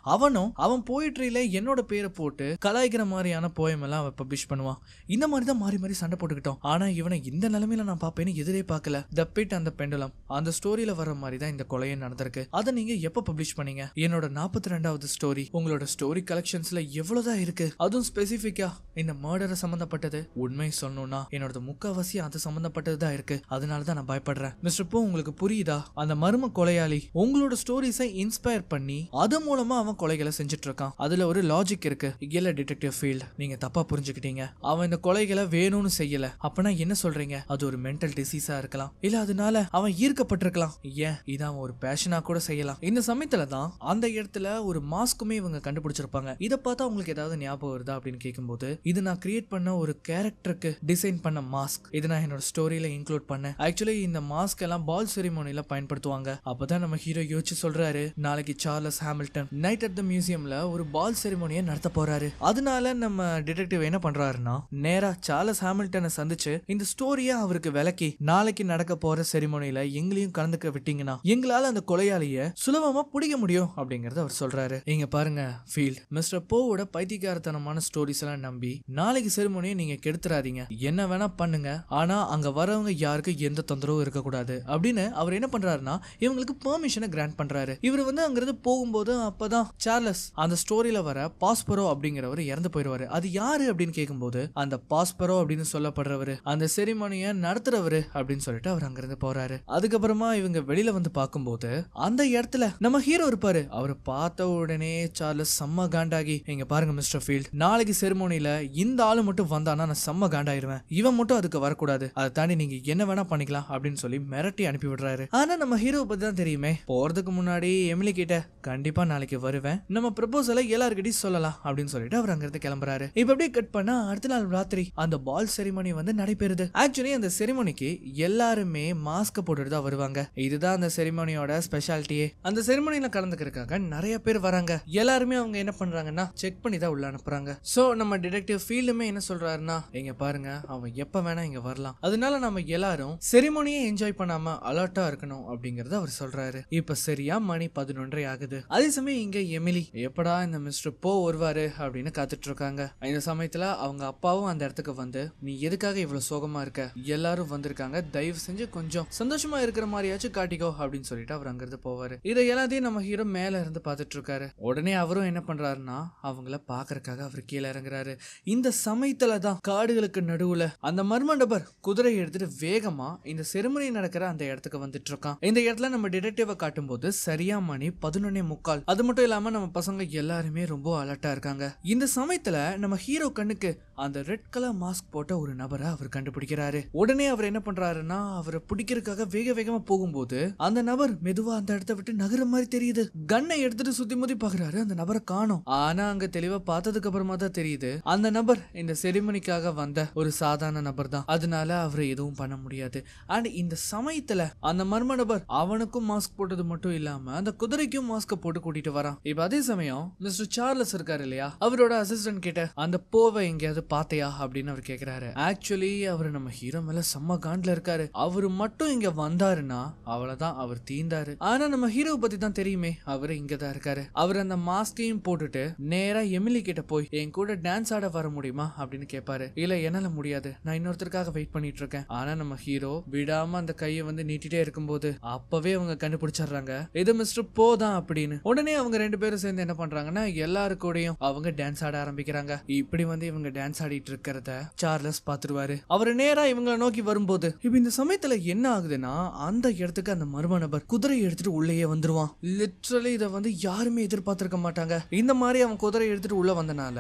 அவன் போயிட்ரியில என்னோட பேரை போட்டு கலாய்க்கிற மாதிரியான போயம் எல்லாம் அவன் பப்ளிஷ் பண்ணுவான். இந்த மாதிரி தான் மாறி மாறி சண்டை போட்டுக்கிட்டோம். ஆனா இவனை இந்த நிலைமையில நான் பாப்பேன்னு எதிரே பார்க்கல. தி பிட் அண்ட் தி பெண்டுலம் அந்த ஸ்டோரியில வர மாதிரி தான் இந்த கொலையே நடந்திருக்கு. அதை நீங்க எப்ப பப்ளிஷ் பண்ணீங்க? என்னோட 42வது ஸ்டோரி. உங்களோட ஸ்டோரி கலெக்ஷன்ஸ்ல எவ்வளவுதான் இருக்கு? அதுவும் ஸ்பெசிபிக்கா இந்த மர்டரை சம்பந்தப்பட்டது. உண்மை சொல்லணும்னா என்னோட முக்காவாசி அது சம்பந்தப்பட்டதுதான் இருக்கு. அதனாலதான் நான் பயப்படுறேன். மிஸ்டர் போ, உங்களுக்கு புரியுதா? அந்த மர்ம கொலையாளி உங்களோட ஸ்டோரிஸை இன்ஸ்பயர் பண்ணி அது மூலமா அவன் கொலைகளை செஞ்சுட்டு இருக்கான். அதுல ஒரு லாஜிக் இருக்கு. இல்ல டிடெக்டிவ் ஃபீல்ட், நீங்க தப்பா புரிஞ்சுக்கிட்டீங்க. அவன் இந்த கொலைகளை வேணும்னு செய்யல. அப்பனா என்ன சொல்றீங்க? அது ஒரு மென்டல் டிசீஸா இருக்கலாம். இல்ல அதனால அவன் ஈர்க்கப்பட்டிருக்கலாம். ஏன் இதான் ஒரு பேஷனா கூட செய்யலாம். இந்த சமயத்துல தான் அந்த இடத்துல ஒரு மாஸ்க்குமே இவங்க கண்டுபிடிச்சிருப்பாங்க. இதை பார்த்தா உங்களுக்கு ஏதாவது ஞாபகம் வருதா அப்படின்னு கேட்கும்போது இது நான் கிரியேட் கிரியேட் பண்ண ஒரு கேரக்டருக்கு டிசைன் பண்ண மாஸ்க். இது நான் என்னோட ஸ்டோரியில இன்க்ளூட் பண்ணேன். ஆக்சுவலி இந்த மாஸ்க் எல்லாம் பால் செரிமோனில பயன்படுத்துவாங்க. அப்பதான் நம்ம ஹீரோ யோசிச்சு சொல்றாரு, நாளைக்கு Charles Hamilton night at the மியூசியம்ல ஒரு பால் செரிமோனியை நடத்த போறாரு. அதனால நம்ம டிடெக்டிவ் என்ன பண்றாருன்னா, நேரா சார்லஸ் ஹாமில்டனை சந்திச்சு இந்த ஸ்டோரியை அவருக்கு விளக்கி, நாளைக்கு நடக்க போற செரிமோனில எங்களையும் கலந்துக்க விட்டீங்கன்னா எங்களால அந்த கொலையாளிய சுலபமா பிடிக்க முடியும் அப்படிங்கறத அவர் சொல்றாரு. இங்க பாருங்க ஃபீல்ட், மிஸ்டர் போவோட பைத்தியக்காரத்தனமான ஸ்டோரிஸ் எல்லாம் நம்பி நாளைக்கு செரிமோனியை நீங்க கெடுத்துறாதீங்க. என்ன வேணா பண்ணுங்க, ஆனா அங்க வரவங்க யாருக்கு எந்த தொந்தரவும் இருக்கக்கூடாது அப்படின்னு அவர் என்ன பண்றாருன்னா இவங்களுக்கு பெர்மிஷனை கிராண்ட் பண்றாரு. இவர் அங்கிருந்து போகும்போது அப்பதான் சார்லஸ் அந்த ஸ்டோரியில வர பாஸ்பரோ அப்படிங்கிறவர் இறந்து போயிடுவாரு. அது யாரு அப்படின்னு கேட்கும்போது அந்த பாஸ்பரோ அப்படின்னு சொல்லப்படுறவரு அந்த செரிமோனியை நடத்துறவரு அப்படின்னு சொல்லிட்டு அவர் அங்கிருந்து போறாரு. அதுக்கப்புறமா இவங்க வெளியில வந்து பார்க்கும்போது அந்த இடத்துல நம்ம ஹீரோ இருப்பாரு. அவர் பார்த்த உடனே சார்லஸ் செம்ம காண்டாகி, இங்க பாருங்க மிஸ்டர் ஃபீல்ட், நாளைக்கு செரிமோனியில இந்த ஆளு மட்டும் வந்தானா நான் செம்ம காண்டாயிருவேன், இவன் மட்டும் அதுக்கு வரக்கூடாது, அதை தாண்டி நீங்க என்ன வேணா பண்ணிக்கலாம் அப்படின்னு சொல்லி மிரட்டி அனுப்பி விடுறாரு. ஆனா நம்ம ஹீரோ பத்தி தான் தெரியுமே, போறதுக்கு முன்னாடி எமிலி கிட்ட கண்டிப்பா நாளைக்கு வருவேன், நம்ம ப்ரப்போசலை எல்லார்கிட்டயும் சொல்லலாம் அப்படின்னு சொல்லிட்டு அவர் அங்கிருந்து கிளம்புறாரு. இப்ப அப்படியே கட் பண்ணா அடுத்த நாள் ராத்திரி அந்த பால் செரிமோனி நடைபெறுது. ஆக்சுவலி அந்த செரிமோனிக்கு எல்லாருமே மாஸ்க் போட்டுட்டு தான் வருவாங்க. இதுதான் அந்த செரிமோனியோட ஸ்பெஷாலிட்டியே. அந்த செரிமோனியில கலந்துக்கிறதுக்காக நிறைய பேர் வராங்க. எல்லாருமே அவங்க என்ன பண்றாங்கன்னா செக் பண்ணி தான் உள்ள அனுப்புறாங்க. சோ நம்ம டிடெக்டிவ் ஃபீல்டுமே என்ன சொல்றாருன்னா, இங்க பாருங்க அவன் எப்ப வேணா இங்க வரலாம், அதனால நம்ம எல்லாரும் செரிமோனியை என்ஜாய் பண்ணாம அலர்ட்டா இருக்கணும் அப்படிங்கறத அவர் சொல்றாரு. இப்ப சரியா மணி 11:30 ஆகுது. அதே சமயம் இங்க எமிலி எப்படா இந்த மிஸ்டர் போ வருவாரு அப்படின்னு காத்துட்டு இருக்காங்க. இந்த சமயத்துல அவங்க அப்பாவும் அந்த இடத்துக்கு வந்து, நீ எதுக்காக இவ்வளவு சோகமா இருக்க, எல்லாரும் வந்திருக்காங்க, தயவு செஞ்சு கொஞ்சம் சந்தோஷமா இருக்கிற மாதிரியாச்சும் காட்டிக்கோ அப்படின்னு சொல்லிட்டு அவர் அங்கிருந்து போவாரு. இதை எல்லாத்தையும் நம்ம ஹீரோ மேல இருந்து பாத்துட்டு இருக்காரு. உடனே அவரும் என்ன பண்றாருன்னா அவங்கள பாக்குறதுக்காக அவர் கீழே இறங்குறாரு. இந்த சமயத்துலதான் காடுகளுக்கு நடுவுல அந்த மர்ம நபர் குதிரை எடுத்துட்டு வேகமா இந்த செரிமனி நடக்கிற அந்த இடத்துக்கு வந்துட்டு இருக்கான். இந்த இடத்துல நம்ம டிடெக்டிவ காட்டும் போது சரியா மணி 11:45. அது மட்டும் இல்லாம நம்ம பசங்க எல்லாருமே ரொம்ப அலர்ட்டா இருக்காங்க. இந்த சமயத்துல நம்ம ஹீரோ கண்ணுக்கு அந்த ரெட் கலர் மாஸ்க் போட்ட ஒரு நபரை அவர் கண்டுபிடிக்கிறாரு. உடனே அவர் என்ன பண்றாருன்னா அவரை பிடிக்கிறதுக்காக வேக வேகமா போகும்போது அந்த நபர் மெதுவா அந்த இடத்தை விட்டு நகர மாதிரி தெரியுது. கண்ணை எடுத்துட்டு சுத்தி முத்தி பாக்குறாரு, அந்த நபரை காணோம். ஆனா அங்க தெளிவா பார்த்ததுக்கு அப்புறமா தான் தெரியுது அந்த நபர் இந்த செரிமனிக்காக வந்த ஒரு சாதாரண நபர் தான். அதனால அவரை எதுவும் பண்ண முடியாது. அண்ட் இந்த சமயத்துல அந்த மர்ம நபர் அவனுக்கும் மாஸ்க் போட்டது மட்டும் இல்லாம அந்த குதிரைக்கும் மாஸ்க் போட்டு கூட்டிட்டு வரான். இப்ப அதே சமயம் மிஸ்டர் சார்லஸ் இருக்காரு இல்லையா, அவரோட அசிஸ்டன்ட் கிட்ட அந்த போவை எங்கேயாவது பாத்தையா அப்படின்னு அவர் கேக்குறாரு. ஆக்சுவலி அவர் நம்ம ஹீரோ மேல செம்ம காண்ட்ல இருக்காரு. அவரு மட்டும் இங்க வந்தாருன்னா அவ்வளவுதான், அவர் தீந்தாரு. ஆனா நம்ம ஹீரோ பத்தி தான் தெரியுமே, அவரு இங்கதான் இருக்காரு. அவர் அந்த மாஸ்கையும் போட்டுட்டு நேரா எமிலி கிட்ட போய் என் கூட டான்ஸ் ஆட வர முடியுமா அப்படின்னு கேட்பாரு. இல்ல என்னால முடியாது, நான் இன்னொருத்தருக்காக வெயிட் பண்ணிட்டு இருக்கேன். ஆனா நம்ம ஹீரோ விடாம அந்த கையை நீட்டிட்டே இருக்கும்போது அப்பவே அவங்க கண்டுபிடிச்சிடுறாங்க இது மிஸ்டர் போ தான் அப்படின்னு. உடனே அவங்க ரெண்டு பேரும் சேர்ந்து என்ன பண்றாங்கன்னா எல்லாரு கூடயும் அவங்க டான்ஸ் ஆட ஆரம்பிக்கிறாங்க. இப்படி இவங்க டான்ஸ் ஆடிட்டு இருக்கிறத சார்லஸ் பாத்துருவாரு. அவர் நேரா இவங்களை நோக்கி வரும்போது இப்ப இந்த சமயத்துல என்ன ஆகுதுன்னா அந்த இடத்துக்கு அந்த மர்ம நபர் குதிரை எடுத்துட்டு உள்ளேயே வந்துருவான். லிட்டரலி இத யாருமே எதிர்பார்த்திருக்க மாட்டாங்க. இந்த மாதிரி அவன் குதிரை எடுத்துட்டு உள்ள வந்தனால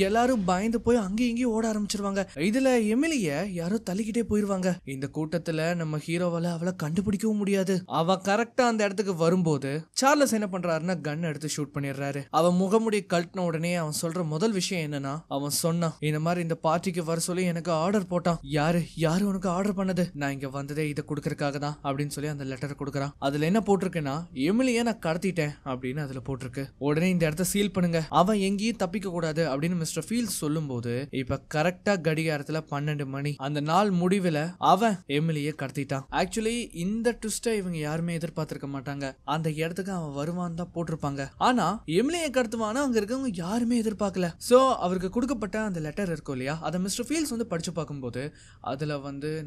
எல்லாரும் பயந்து போய் அங்கேயும் இங்கேயும் ஓட ஆரம்பிச்சிருவாங்க. இதுல எமிலிய யாரோ தள்ளிக்கிட்டே போயிருவாங்க. இந்த கூட்டத்துல நம்ம ஹீரோவால அவளை கண்டுபிடிக்கவும் முடியாது. அவ கரெக்டா அந்த இடத்துக்கு வரும்போது சார்லஸ் என்ன பண்றாருன்னா கன் எடுத்து ஷூட் பண்ணிடுறாரு. அவன் முகமுடி கழட்டின உடனே அவன் சொல்ற முதல் விஷயம் என்னன்னா, அவன் சொன்னான் இந்த மாதிரி இந்த பார்ட்டிக்கு வர சொல்லி எனக்கு ஆர்டர் போட்டான். யாரு உனக்கு ஆர்டர் பண்ணது, நான் இங்க வந்ததே இதை கொடுக்கறதுக்காக தான் அப்படின்னு சொல்லி அந்த லெட்டர் கொடுக்கறான். அதுல என்ன போட்டிருக்குன்னா, எமிலிய நான் கடத்திட்டேன் அப்படின்னு அதுல போட்டிருக்கு. உடனே இந்த இடத்த சீல் பண்ணுங்க, அவன் எங்கேயும் தப்பிக்க கூடாது அப்படின்னு மிஸ்டர் ஃபீல்ட் சொல்லும் போது இப்ப கரெக்டா கடிகாரத்துல 12 மணி. அந்த நாள் முடிவுல அவன் எமிலிய கடத்திட்டான். ஆக்சுவலி இந்த ட்விஸ்ட இவங்க யாருமே எதிர்பார்த்திருக்க மாட்டாங்க. அந்த இடத்துக்கு அவன் வருவான் தான் போட்டிருப்பாங்க. ஆனா எமிலிய கடத்துவானா அங்க இருக்கவங்க யாருமே எதிர்பார்க்கல. சோ அவருக்கு கொடுக்கப்பட்ட அந்த லெட்டர் இருக்கும் இல்லையா, அதை மிஸ்டர் ஃபீல்ட்ஸ் படிச்சு பார்க்கும்போது அதுல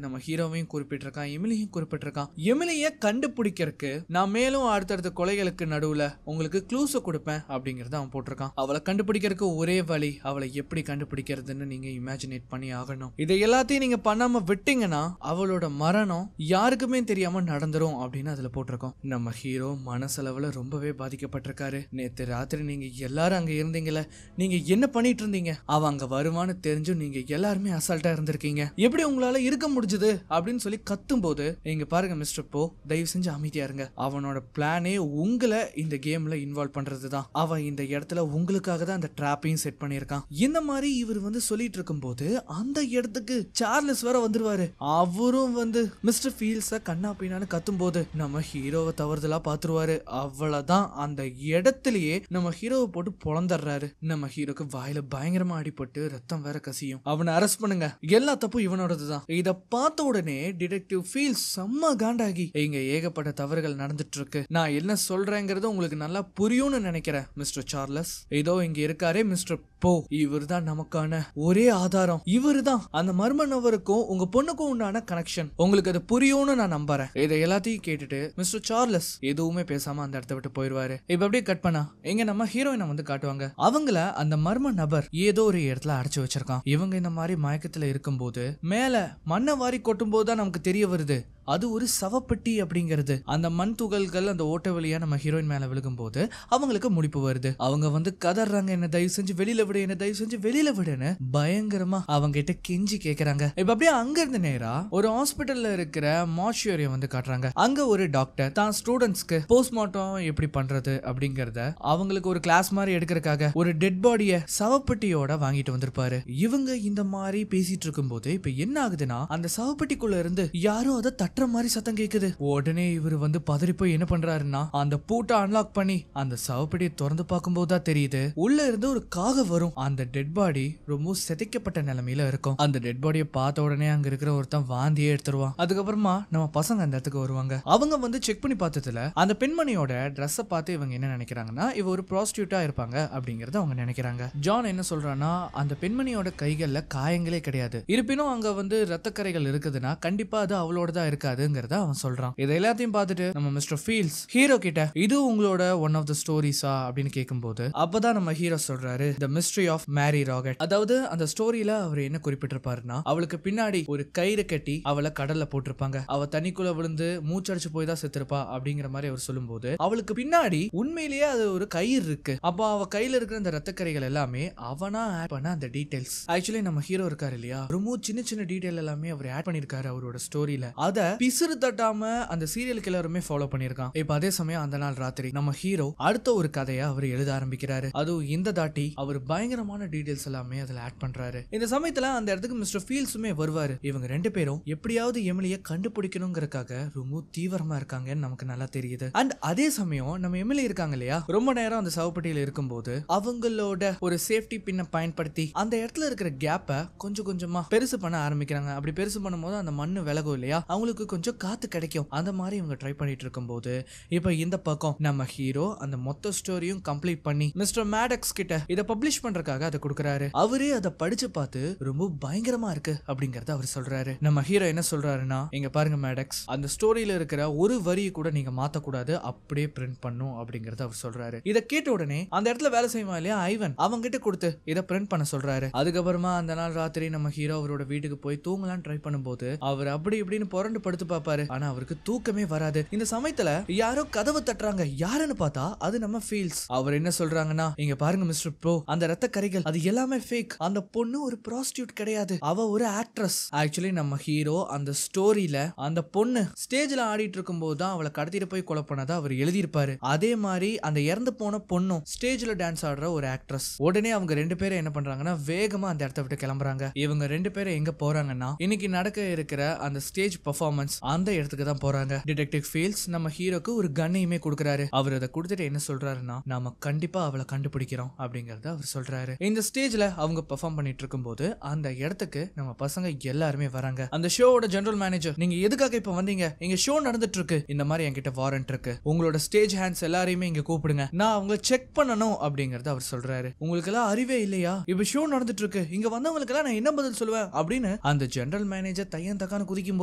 நம்ம ஹீரோவையும் குறிப்பிட்டிருக்கான், எமிலியும் குறிப்பிட்டிருக்கான். எமிலிய கண்டுபிடிக்கிறதுக்கு நான் மேலும் அடுத்தடுத்த கொலைகளுக்கு நடுவுல உங்களுக்கு க்ளூஸ கொடுப்பேன் அப்படிங்கறத அவன் போட்டிருக்கான். அவளை கண்டுபிடிக்கிறதுக்கு ஒரே வழி, அவளை எப்படி கண்டுபிடிக்கிறதுன்னு நீங்க இமேஜினேட் பண்ணி ஆகணும். இதை எல்லாத்தையும் நீங்க பண்ணாம விட்டீங்கன்னா அவளோட மரணம் யாருக்குமே தெரியாம நடந்துரும் அப்படின்னு அதுல போட்டிருக்கோம். நம்ம ஹீரோ மனசளவுல ரொம்பவே பாதிக்கப்பட்டிருக்காரு. நேத்து ராத்திரி நீங்க எல்லாரும் அங்க இருந்தீங்கல்ல, நீங்க என்ன பண்ணிட்டு இருந்தீங்க, அவன் அங்க வருவான்னு தெரிஞ்சும் நீங்க எல்லாருமே அசால்ட்டா இருந்திருக்கீங்க, எப்படி உங்களால இருக்க முடிஞ்சது அப்படின்னு சொல்லி கத்தும் போது இங்க பாருங்க மிஸ்டர் போ, தயவு செஞ்சு அமைதியா இருங்க. அவனோட பிளானே உங்களை இந்த கேம்ல இன்வால்வ் பண்றதுதான். அவன் இந்த இடத்துல உங்களுக்காக தான் அந்த ட்ராப்பையும் செட் பண்ணியிருக்கான். இந்த மாதிரி இவர் சொல்லிட்டு இருக்கும்போது அந்த இடத்துக்கு சார்லஸ் வேற வந்துருவாரு. அவரும் வந்து மிஸ்டர் ஃபீல்ஸ கண்ணா பின்னான்னு கத்தும் போது நம்ம ஹீரோவை தவறுதலா பாத்துருவாரு. அவ்வளவுதான், அந்த இடத்திலேயே நம்ம ஹீரோவை போட்டு பொழந்துடுறாரு. நம்ம ஹீரோக்கு வாயில பயங்கரமா அடிபட்டு ரத்தம் வேற கசியும். அவனை அரெஸ்ட் பண்ணுங்க, எல்லா தப்பும் இவனோடதுதான். இத பார்த்த உடனே டிடெக்டிவ் ஃபீல்ஸ் செம்ம காண்டாகி, இங்க ஏகப்பட்ட தவறுகள் நடந்துட்டு இருக்கு, நான் என்ன சொல்றேங்கிறது உங்களுக்கு நல்லா புரியும்னு நினைக்கிறேன் மிஸ்டர் சார்லஸ். இதோ இங்க இருக்காரே மிஸ்டர் போ, இவர் தான் நமக்கான ஒரே ஆதாரம். இவரு தான் அந்த மர்ம நபருக்கும் உங்க பொண்ணுக்கும் உண்டான கனெக்ஷன். உங்களுக்கு அது புரியும்னு நான் நம்புறேன். இதை எல்லாத்தையும் கேட்டுட்டு மிஸ்டர் சார்லஸ் எதுவுமே பேசாம அந்த இடத்த விட்டு போயிருவாரு. இப்ப அப்படியே கட் பண்ணா இங்க நம்ம ஹீரோயினை வந்து காட்டுவாங்க. அவங்கள அந்த மர்ம நபர் ஏதோ ஒரு இடத்துல அடைச்சு வச்சிருக்கான். இவங்க இந்த மாதிரி மயக்கத்துல இருக்கும்போது மேல மண்ணை வாரி கொட்டும் போதுதான் நமக்கு தெரிய வருது அது ஒரு சவப்பெட்டி அப்படிங்கிறது. அந்த மண் துகள்கள் அந்த ஓட்ட வழியா நம்ம ஹீரோயின் மேல விழுகும் போது அவங்களுக்கு முடிப்பு வருது. அவங்க வந்து கதறாங்க, என்ன தயவு செஞ்சு வெளியில விடு, என்ன தயவு செஞ்சு வெளியில விடுன்னு பயங்கரமா அவங்க கிட்ட கெஞ்சி கேக்குறாங்க. இப்ப அப்படியே அங்க இருந்து நேரா ஒரு ஹாஸ்பிட்டல்ல இருக்கிற மார்ச்சுரியம் வந்து காட்டுறாங்க. அங்க ஒரு டாக்டர் தான் ஸ்டூடெண்ட்ஸ்க்கு போஸ்ட்மார்ட்டம் எப்படி பண்றது அப்படிங்கறத அவங்களுக்கு ஒரு கிளாஸ் மாதிரி எடுக்கிறதுக்காக ஒரு டெட் பாடிய சவப்பெட்டியோட வாங்கிட்டு வந்திருப்பாரு. இவங்க இந்த மாதிரி பேசிட்டு இருக்கும் போது இப்ப என்ன ஆகுதுன்னா அந்த சவப்பெட்டிக்குள்ள இருந்து யாரோ அதை தட்டுற மாதிரி சத்தம் கேக்குது. உடனே இவர் வந்து பதறி போய் என்ன பண்றாருன்னா அந்த பூட்டை அன்லாக் பண்ணி அந்த சவப்பெட்டியை திறந்து பார்க்கும்போது தான் தெரியுது உள்ள இருந்து ஒரு காகம் வரும். அந்த டெட் பாடி ரொம்ப சிதைக்கப்பட்ட நிலைமையில இருக்கும். அந்த டெட் பாடியை பார்த்த உடனே அங்க இருக்கிற ஒருத்தன் வாந்தியே எடுத்துருவான். அதுக்கப்புறமா நம்ம பசங்க அந்த இடத்துக்கு வருவாங்க. அவங்க வந்து செக் பண்ணி பார்த்ததுல அந்த பெண்மணியோட ட்ரெஸ்ஸை பார்த்து இவங்க என்ன நினைக்கிறாங்கன்னா இவ ஒரு ப்ராஸ்டியூட்டா இருப்பாங்க அப்படிங்கறத அவங்க நினைக்கிறாங்க. ஜான் என்ன சொல்றான்னா அந்த பெண்மணியோட கைகள்ல காயங்களே கிடையாது, இருப்பினும் அங்க வந்து ரத்தக்கரைகள் இருக்குதுன்னா கண்டிப்பா அது அவளோட தான் இருக்காதுங்கிறத அவன் சொல்றான். இதை எல்லாத்தையும் பார்த்துட்டு நம்ம மிஸ்டர் ஃபீல்ஸ் ஹீரோ கிட்ட இது உங்களோட ஒன் ஆஃப் த ஸ்டோரிஸா அப்படின்னு கேட்கும்போது அப்பதான் நம்ம ஹீரோ சொல்றாரு தி மிஸ்ட்ரி ஆஃப் மேரி ராகட். அதாவது அந்த ஸ்டோரியில அவர் என்ன குறிப்பிட்டிருப்பாருன்னா அவளுக்கு பின்னாடி ஒரு கயிறு கட்டி அவளை கடல்ல போட்டிருப்பாங்க, அவ தண்ணிக்குள்ள விழுந்து மூச்சடிச்சு போய் தான் செத்துருப்பா அப்படிங்கிற மாதிரி அவர் சொல்லும்போது அவளுக்கு பின்னாடி உண்மையிலேயே அது ஒரு கயிறு இருக்கு. அப்போ அவ கையில இருக்கிற அந்த ரத்தக்கரைகள் எல்லாமே அவனா ஆட் பண்ண அந்த டீடைல்ஸ். ஆக்சுவலி நம்ம ஹீரோ இருக்காரு இல்லையா, ரொம்ப சின்ன சின்ன டீடைல் எல்லாமே அவர் ஆட் பண்ணிருக்காரு அவரோட ஸ்டோரியில. அத பிசுறு தட்டாம அந்த சீரியல் கில்லருமே ஃபாலோ பண்ணிருக்கான். இப்ப அதே சமயம் அந்த நாள் ராத்திரி நம்ம ஹீரோ அடுத்த ஒரு கதையை அவர் எழுத ஆரம்பிக்கிறாரு. அதுவும் இந்த தாட்டி அவர் பயங்கரமான டீடைல்ஸ் எல்லாமே அதுல ஆட் பண்றாரு. இந்த சமயத்துல அந்த இடத்துக்கு மிஸ்டர் ஃபீல்ஸுமே வருவாரு. இவங்க ரெண்டு பேரும் எப்படியாவது எமிலியை கண்டுபிடிக்கணுங்கிறதுக்காக ரொம்ப தீவிரமா இருக்காங்கன்னு நமக்கு நல்லா தெரியுது. அண்ட் அதே சமயம் நம்ம எமிலி இருக்காங்க இல்லையா, ரொம்ப நேரம் அந்த சவப்பட்டியில இருக்கும்போது அவங்களோட ஒரு சேஃப்டி பின்னை பயன்படுத்தி அந்த இடத்துல இருக்கிற கேப்பை கொஞ்சம் கொஞ்சமா பெருசு பண்ண ஆரம்பிக்கிறாங்க. அப்படி பெருசு பண்ணும்போது அந்த மண்ணு விலகும் இல்லையா, அவங்களுக்கு கொஞ்சம் காத்து கிடைக்கும். அந்த மாதிரி இவங்க ட்ரை பண்ணிட்டு இருக்கும்போது இப்ப இந்த பக்கம் நம்ம ஹீரோ அந்த மொத்த ஸ்டோரியும் கம்ப்ளீட் பண்ணி மிஸ்டர் மேடக்ஸ் கிட்ட இதை பப்ளிஷ் பண்றதுக்காக அதை கொடுக்கறாரு. அவரே அதை படிச்சு பார்த்து ரொம்ப பயங்கரமா இருக்கு அப்படிங்கறத அவர் சொல்றாரு. நம்ம ஹீரோ என்ன சொல்றாருன்னா இங்க பாருங்க மேடக்ஸ், அந்த ஸ்டோரியில இருக்கிற ஒரு வரியை கூட நீங்க மாத்த கூடாது, அப்படியே பிரிண்ட் பண்ணும் அப்படிங்கறத அவர் சொல்றாரு. இதை கேட்ட உடனே அந்த இடத்துல வேலை செய்வான் இல்லையா ஐவன், அவங்க கிட்ட கொடுத்து இதை பிரிண்ட் பண்ண சொல்றாரு. அதுக்கப்புறமா அந்த நாள் ராத்திரி நம்ம ஹீரோ அவரோட வீட்டுக்கு போய் தூங்கலான்னு ட்ரை பண்ணும்போது அவர் அப்படி இப்படின்னு புரண்டு படுத்து பாப்பாரு. ஆனா அவருக்கு தூக்கமே வராது. இந்த சமயத்துல யாரோ கதவு தட்டுறாங்க. யாருன்னு பார்த்தா அது நம்ம ஃபீல்ஸ். அவர் என்ன சொல்றாங்கன்னா இங்க பாருங்க மிஸ்டர் ப்ரோ, அந்த ரத்த கரைகள் அது எல்லாமே ஃபேக். அந்த பொண்ணு ஒரு ப்ராஸ்டியூட் கிடையாது, அவ ஒரு ஆக்ட்ரஸ். ஆக்சுவலி நம்ம ஹீரோ அந்த ஸ்டோரியில அந்த பொண்ணு ஸ்டேஜ்ல ஆடிட்டு இருக்கும் போது தான் அவளை கடத்திட்டு போய் கொலை பண்ணதா அவர் எழுதியிருப்பாரு. அதே மாதிரி அந்த இறந்து போன பொண்ணும் ஸ்டேஜ்ல டான்ஸ் ஆடுற ஒரு ஆக்ட்ரஸ். உடனே அவங்க ரெண்டு பேரும் என்ன பண்றாங்கன்னா வேகமா அந்த இடத்த விட்டு கிளம்புறாங்க. இவங்க ரெண்டு பேரும் எங்க போறாங்கன்னா இன்னைக்கு நடக்க இருக்கிற அந்த ஸ்டேஜ் பெர்ஃபார்மன்ஸ் அந்த இடத்துக்கு தான் போறாங்க. டிடெக்டிவ் ஃபீல்ஸ் நம்ம ஹீரோக்கு ஒரு கன்னையுமே கொடுக்கறாரு. அவர் அதை கொடுத்துட்டு என்ன சொல்றாருன்னா நாம கண்டிப்பா அவளை கண்டுபிடிக்கிறோம் அப்படிங்கறத அவர் சொல்றாரு. இந்த ஸ்டேஜ்ல அவங்க பெர்ஃபார்ம் பண்ணிட்டு இருக்கும்போது அந்த இடத்துக்கு நம்ம பசங்க எல்லாருமே வராங்க. அந்த ஷோவோட ஜெனரல் மேனேஜர், நீங்க எதுக்காக இப்ப வந்தீங்க, இங்க ஷோ நடந்துட்டு இருக்கு, இந்த மாதிரி என்கிட்ட வாரண்ட் இருக்கு, உங்களோட ஸ்டேஜ் ஹேண்ட்ஸ் எல்லாரையுமே இங்க கூப்பிடுங்க, நான் அவங்களை செக் பண்ணணும் அப்படிங்கறத அவர் சொல்றாரு. உங்களுக்கு எல்லாம் அறிவே இல்லையா, இப்ப ஷோ நடந்துட்டு இருக்கு, இங்க வந்தவங்களுக்கு எல்லாம் நான் என்ன பதில் சொல்லுவேன் அப்படின்னு அந்த ஜெனரல் மேனேஜர் தையன் தக்கான குதிக்கும்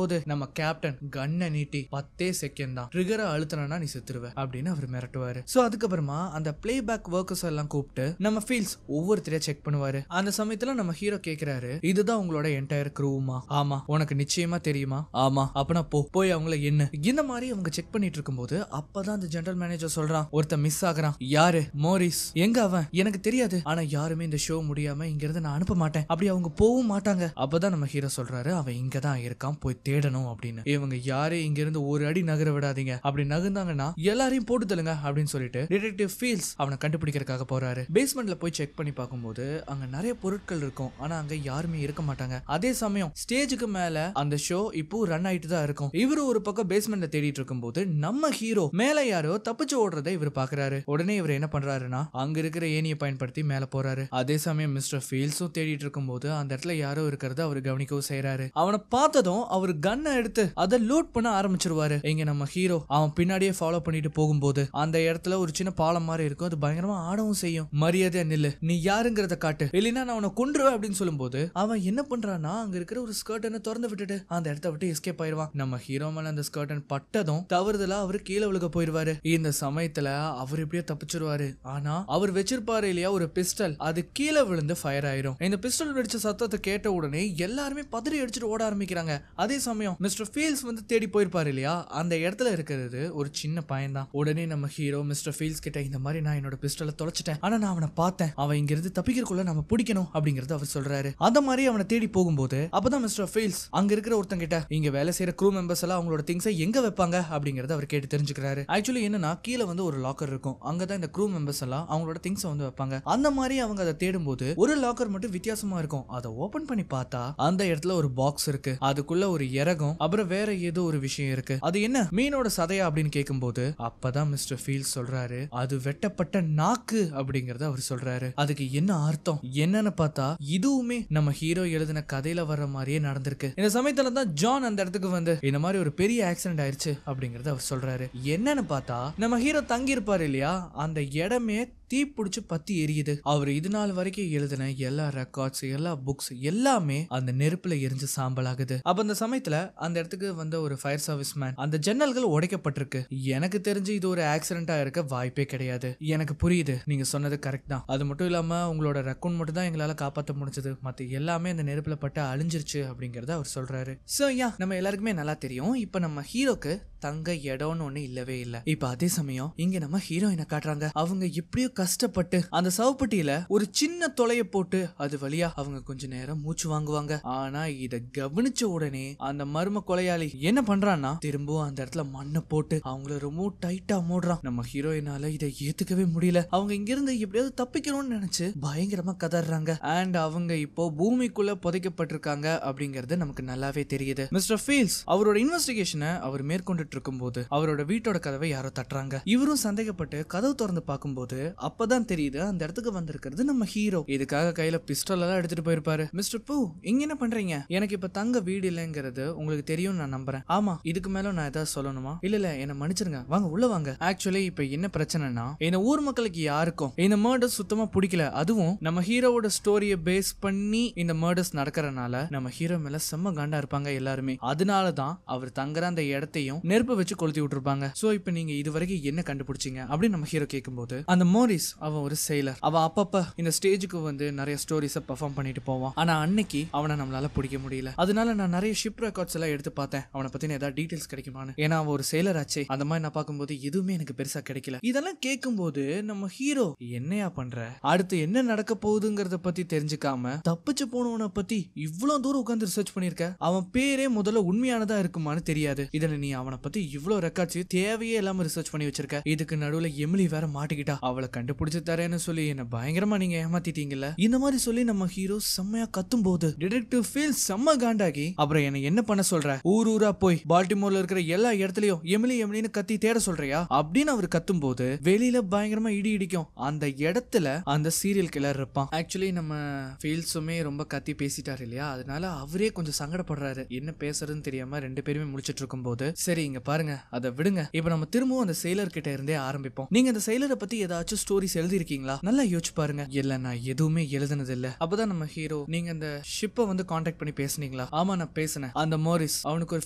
போது நம்ம கேப்டன் கண்ணை நீட்டி 10 செகண்ட் தான் ட்ரிகரை அழுத்தனா நீ செத்துருவ அப்படின்னு அவர் மிரட்டுவாரு. சோ அதுக்கப்புறமா அந்த பிளே பேக் ஒர்க்கர்ஸ் எல்லாம் கூப்பிட்டு நம்ம ஃபீல்ஸ் ஒவ்வொருத்தரையா செக் பண்ணுவாரு. அந்த சமயத்துல நம்ம ஹீரோ கேக்குறாரு இதுதான் உங்களோட என்டையர் க்ரூமா? ஆமா. உனக்கு நிச்சயமா தெரியுமா? ஆமா. அப்பனா போய் அவங்கள என்ன இந்த மாதிரி அவங்க செக் பண்ணிட்டு இருக்கும்போது அப்பதான் அந்த ஜெனரல் மேனேஜர் சொல்றான் ஒருத்த மிஸ் ஆகுறான். யாரு? மோரிஸ். எங்க அவன்? எனக்கு தெரியாது, ஆனா யாருமே இந்த ஷோ முடியாம இங்க இருந்து நான் அனுப்ப மாட்டேன், அப்படி அவங்க போகவும் மாட்டாங்க. அப்பதான் நம்ம ஹீரோ சொல்றாரு அவன் இங்கதான் இருக்கான், போய் தேடணும் அப்படின்னு. அப்படின்னு. இவங்க யாரையும் இங்க இருந்து ஒரு அடி நகர விடாதீங்க, அப்படி நகர்ந்தாங்கன்னா எல்லாரையும் போட்டு தள்ளுங்க அப்படின்னு சொல்லிட்டு டிடெக்டிவ் ஃபீல்ஸ் அவனை கண்டுபிடிக்கிறதுக்காக போறாரு. பேஸ்மெண்ட்ல போய் செக் பண்ணி பார்க்கும்போது அங்க நிறைய பொருட்கள் இருக்கும், ஆனா அங்க யாருமே இருக்க மாட்டாங்க. அதே சமயம் ஸ்டேஜுக்கு மேல அந்த ஷோ இப்போ ரன் ஆயிட்டு தான் இருக்கும். இவரு ஒரு பக்கம் பேஸ்மெண்ட்ல தேடிட்டு இருக்கும்போது நம்ம ஹீரோ மேல யாரோ தப்பிச்சு ஓடுறதை இவர் பாக்குறாரு. உடனே இவர் என்ன பண்றாருன்னா அங்க இருக்கிற ஏணியை பயன்படுத்தி மேல போறாரு. அதே சமயம் மிஸ்டர் ஃபீல்ஸும் தேடிட்டு இருக்கும்போது அந்த இடத்துல யாரோ இருக்கிறத அவர் கவனிக்கவும் செய்யறாரு. அவனை பார்த்ததும் அவர் கன்னை எடுத்து அதை லூட் பண்ண ஆரம்பிச்சிருவாரு. இங்க நம்ம ஹீரோ அவன் பின்னாடியே ஃபாலோ பண்ணிட்டு போகும்போது அந்த இடத்துல ஒரு சின்ன பாலம் மாதிரி இருக்கும், அது பயங்கரமா ஆடவும் செய்யும். மரியாதையா நில்லு, நீ யாருங்கிறத காட்டு, இல்லைன்னா நான் அவனை கொன்றுவேன் அப்படின்னு சொல்லும்போது அவன் என்ன பண்றான்னா அங்க இருக்கிற ஒரு ஸ்கர்ட்டனை திறந்து விட்டுட்டு அந்த இடத்த விட்டு எஸ்கேப் ஆயிடுவான். நம்ம ஹீரோ மேல அந்த ஸ்கர்டன் பட்டதும் தவறுதலா அவரு கீழே விழுக போயிருவாரு. இந்த சமயத்துல அவர் எப்படியோ தப்பிச்சிருவாரு. ஆனா அவர் வச்சிருப்பாரு இல்லையா ஒரு பிஸ்டல், அது கீழே விழுந்து ஃபயர் ஆயிரும். இந்த பிஸ்டல் வெடிச்ச சத்தத்தை கேட்ட உடனே எல்லாருமே பதறி அடிச்சுட்டு ஓட ஆரம்பிக்கிறாங்க. அதே சமயம் மிஸ்டர் ஃபீல்ஸ் வந்து தேடி போயிருப்பாரு இல்லையா, அந்த இடத்துல இருக்கிறது ஒரு சின்ன பையன் தான். உடனே நம்ம ஹீரோ மிஸ்டர் ஃபீல்ஸ் கிட்ட இந்த மாதிரி நான் என்னோட பிஸ்டலை தொலைச்சிட்டேன், ஆனா நான் அவனை பார்த்தேன், அவன் இங்க இருந்து தப்பிக்கிறதுக்குள்ள நம்ம பிடிக்கணும் அப்படிங்கறது அவர் சொல்றாரு. அந்த மாதிரி அவனை தேடி போகும்போது அப்பதான் மிஸ்டர் ஃபீல்ஸ் அங்க இருக்கிற ஒருத்தங்க கிட்ட இங்க வேலை செய்யற க்ரூ மெம்பர்ஸ் எல்லாம் அவங்களோட திங்ஸை எங்க வைப்பாங்க அப்படிங்கறத அவர் கேட்டு தெரிஞ்சுக்கிறாரு. ஆக்சுவலி என்னன்னா கீழே வந்து ஒரு லாக்கர் இருக்கும், அங்கதான் இந்த க்ரூ மெம்பர்ஸ் எல்லாம் அவங்களோட திங்ஸை வந்து வைப்பாங்க. அந்த மாதிரி அவங்க அதை தேடும் போது ஒரு லாக்கர் மட்டும் வித்தியாசமா இருக்கும். அதை ஓபன் பண்ணி பார்த்தா அந்த இடத்துல ஒரு பாக்ஸ் இருக்கு, அதுக்குள்ள ஒரு இறகும் அப்புறம் வேற ஏதோ ஒரு விஷயம் இருக்கு. அது என்ன மீனோட சதையா அப்படின்னு கேட்கும்போது அப்பதான் மிஸ்டர் ஃபீல்ஸ் சொல்றாரு அது வெட்டப்பட்ட நாக்கு அப்படிங்கறத அவர் சொல்றாரு. அதுக்கு என்ன அர்த்தம் என்னன்னு பார்த்தா இதுவுமே நம்ம ஹீரோ எழுதின கதையில வர்ற மாதிரியே நடந்திருக்கு. இந்த சமயத்துல தான் ஜான் அந்த இடத்துக்கு வந்து இந்த மாதிரி ஒரு பெரிய ஆக்சிடென்ட் ஆயிருச்சு அப்படிங்கறத அவர் சொல்றாரு. என்னன்னு பார்த்தா நம்ம ஹீரோ தங்கி இருப்பாரு இல்லையா, அந்த இடமே தீ பிடிச்சு பத்தி எரியுது. அவர் இது நாள் வரைக்கும் எழுதின எல்லா ரெக்கார்ட்ஸ் எல்லா புக்ஸ் எல்லாமே அந்த நெருப்புல எரிஞ்சு சாம்பல் ஆகுது. அப்ப அந்த சமயத்துல அந்த இடத்துக்கு வந்த ஒரு ஃபயர் சர்வீஸ் மேன் அந்த ஜன்னல்கள் உடைக்கப்பட்டிருக்கு. எனக்கு தெரிஞ்சு இது ஒரு ஆக்சிடென்டா இருக்க வாய்ப்பே கிடையாது. எனக்கு புரியுது, நீங்க சொன்னது கரெக்ட் தான். அது மட்டும் இல்லாம உங்களோட ரெக்கார்ட் மட்டும் தான் எங்களால காப்பாற்ற முடிஞ்சது, மத்த எல்லாமே அந்த நெருப்புல பட்டு அழிஞ்சிருச்சு அப்படிங்கறத அவர் சொல்றாரு. சோ நம்ம எல்லாருக்குமே நல்லா தெரியும் இப்ப நம்ம ஹீரோக்கு தங்க இடம்னு ஒண்ணு இல்லவே இல்ல. இப்ப அதே சமயம் இங்க நம்ம ஹீரோயினை காட்டுறாங்க. அவங்க எப்படியோ கஷ்டப்பட்டு அந்த சவப்பட்டியில ஒரு சின்ன தொலைய போட்டு அது வழியா அவங்க கொஞ்ச நேரம் மூச்சு வாங்குவாங்க. ஆனா இத கவனிச்ச உடனே அந்த மர்ம கொலையாளி என்ன பண்றான்னா திரும்பவும் அந்த இடத்துல மண்ணை போட்டு அவங்கள ரொம்ப டைட்டா மூடுறான். நம்ம ஹீரோயினால இதை ஏத்துக்கவே முடியல. அவங்க இங்க இருந்து எப்படியாவது தப்பிக்கணும்னு நினைச்சு பயங்கரமா கதறாங்க. அண்ட் அவங்க இப்போ பூமிக்குள்ள புதைக்கப்பட்டிருக்காங்க அப்படிங்கறது நமக்கு நல்லாவே தெரியுது. மிஸ்டர் ஃபீல்ஸ் அவரோட இன்வெஸ்டிகேஷனை அவர் மேற்கொண்டு இருக்கும்போது அவரோட வீட்டோட கதவை யாரோ தட்டுறாங்க. இவரும் சந்தேகப்பட்டு கதவு திறந்து பார்க்கும்போது அப்பதான் தெரியுது அந்த இடத்துக்கு வந்திருக்கிறது நம்ம ஹீரோ. இதுக்காக கையில பிஸ்டல் எல்லாம் எடுத்துட்டு போயிருப்பாரு. மிஸ்டர் பூ இங்க என்ன பண்றீங்க? எனக்கு இப்ப தங்க வீடு இல்லைங்கிறது உங்களுக்கு தெரியும் நான் நம்புறேன். ஆமா, இதுக்கு மேல நான் ஏதாவது சொல்லணுமா? இல்ல என்ன மன்னிச்சிருங்க, வாங்க உள்ள வாங்க. ஆக்சுவலி இப்ப என்ன பிரச்சனைனா இந்த ஊர் மக்களுக்கு யாருக்கும் இந்த மர்டர்ஸ் சுத்தமா பிடிக்கல. அதுவும் நம்ம ஹீரோவோட ஸ்டோரியை பேஸ் பண்ணி இந்த மர்டர்ஸ் நடக்கிறனால நம்ம ஹீரோ மேல செம்ம காண்டா இருப்பாங்க எல்லாருமே. அதனாலதான் அவர் தங்குற அந்த இடத்தையும் நெருப்பு வச்சு கொளுத்தி விட்டுருப்பாங்க. சோ இப்ப நீங்க இது வரைக்கும் என்ன கண்டுபிடிச்சீங்க அப்படின்னு நம்ம ஹீரோ கேட்கும்போது அந்த மோரிஸ் அவன் ஒரு செயலர். அவன் அப்பப்ப இந்த ஸ்டேஜுக்கு வந்து நிறைய ஸ்டோரிஸ பெர்ஃபார்ம் பண்ணிட்டு போவான். ஆனா அன்னைக்கு அவனை நம்மளால பிடிக்க முடியல. அதனால நான் நிறைய ஷிப் ரெக்கார்ட்ஸ் எல்லாம் எடுத்து பார்த்தேன் அவனை பத்தின ஏதாவது டீடைல்ஸ் கிடைக்குமான்னு. ஏன்னா அவன் ஒரு செயலர் ஆச்சே. அந்த மாதிரி நான் பார்க்கும்போது எதுவுமே எனக்கு பெருசா கிடைக்கல. இதெல்லாம் கேட்கும்போது நம்ம ஹீரோ என்னையா பண்ற, அடுத்து என்ன நடக்க போகுதுங்கிறத பத்தி தெரிஞ்சுக்காம தப்பிச்சு போனவனை பத்தி இவ்வளவு தூரம் உட்கார்ந்து ரிசர்ச் பண்ணிருக்க. அவன் பேரே முதல்ல உண்மையானதா இருக்குமான்னு தெரியாது. இதுல நீ அவனை பத்தி இவ்வளவு ரெக்கார்ட்ஸ் தேவையே இல்லாம ரிசர்ச் பண்ணி வச்சிருக்க. இதுக்கு நடுவுல எமிலி வேற மாட்டிக்கிட்டா. அவளை கண்டுபிடிச்சு தரேன்னு சொல்லி என்ன பயங்கரமா நீங்க ஏமாத்திட்டீங்கல்ல. இந்த மாதிரி சொல்லி நம்ம ஹீரோ செம்மையா கத்தும் போது டிடெக்டிவ் ஃபீல் செம்ம காண்டாகி அப்புறம் என்ன பண்ண சொல்ற, ஊரா போய் பால்டிமோர்ல இருக்கிற எல்லா இடத்துலயும் எமிலி எமிலின்னு கத்தி தேட சொல்றியா அப்படின்னு அவர் கத்தும் போது வெளியில பயங்கரமா இடி இடிக்கும். அந்த இடத்துல அந்த சீரியல் கில்லர் இருப்பான். ஆக்சுவலி நம்ம ஃபீல்ஸுமே ரொம்ப கத்தி பேசிட்டாரு இல்லையா, அதனால அவரே கொஞ்சம் சங்கடப்படுறாரு. என்ன பேசுறதுன்னு தெரியாம ரெண்டு பேருமே முடிச்சிட்டு இருக்கும் போது சரி இங்க பாருங்க அதை விடுங்க, இப்ப நம்ம திரும்பவும் அந்த செயலர் கிட்ட இருந்தே ஆரம்பிப்போம். நீங்க அந்த செயலரை பத்தி ஏதாச்சும் ஸ்டோரிஸ் எழுதி இருக்கீங்களா? நல்லா யோசிச்சு பாருங்க. இல்ல நான் எதுவுமே எழுதுனது இல்ல. அப்பதான் நம்ம ஹீரோ நீங்க அந்த ஷிப்பை வந்து கான்டாக்ட் பண்ணி பேசுனீங்களா? ஆமா நான் பேசினேன். அந்த மோரிஸ் அவனுக்கு ஒரு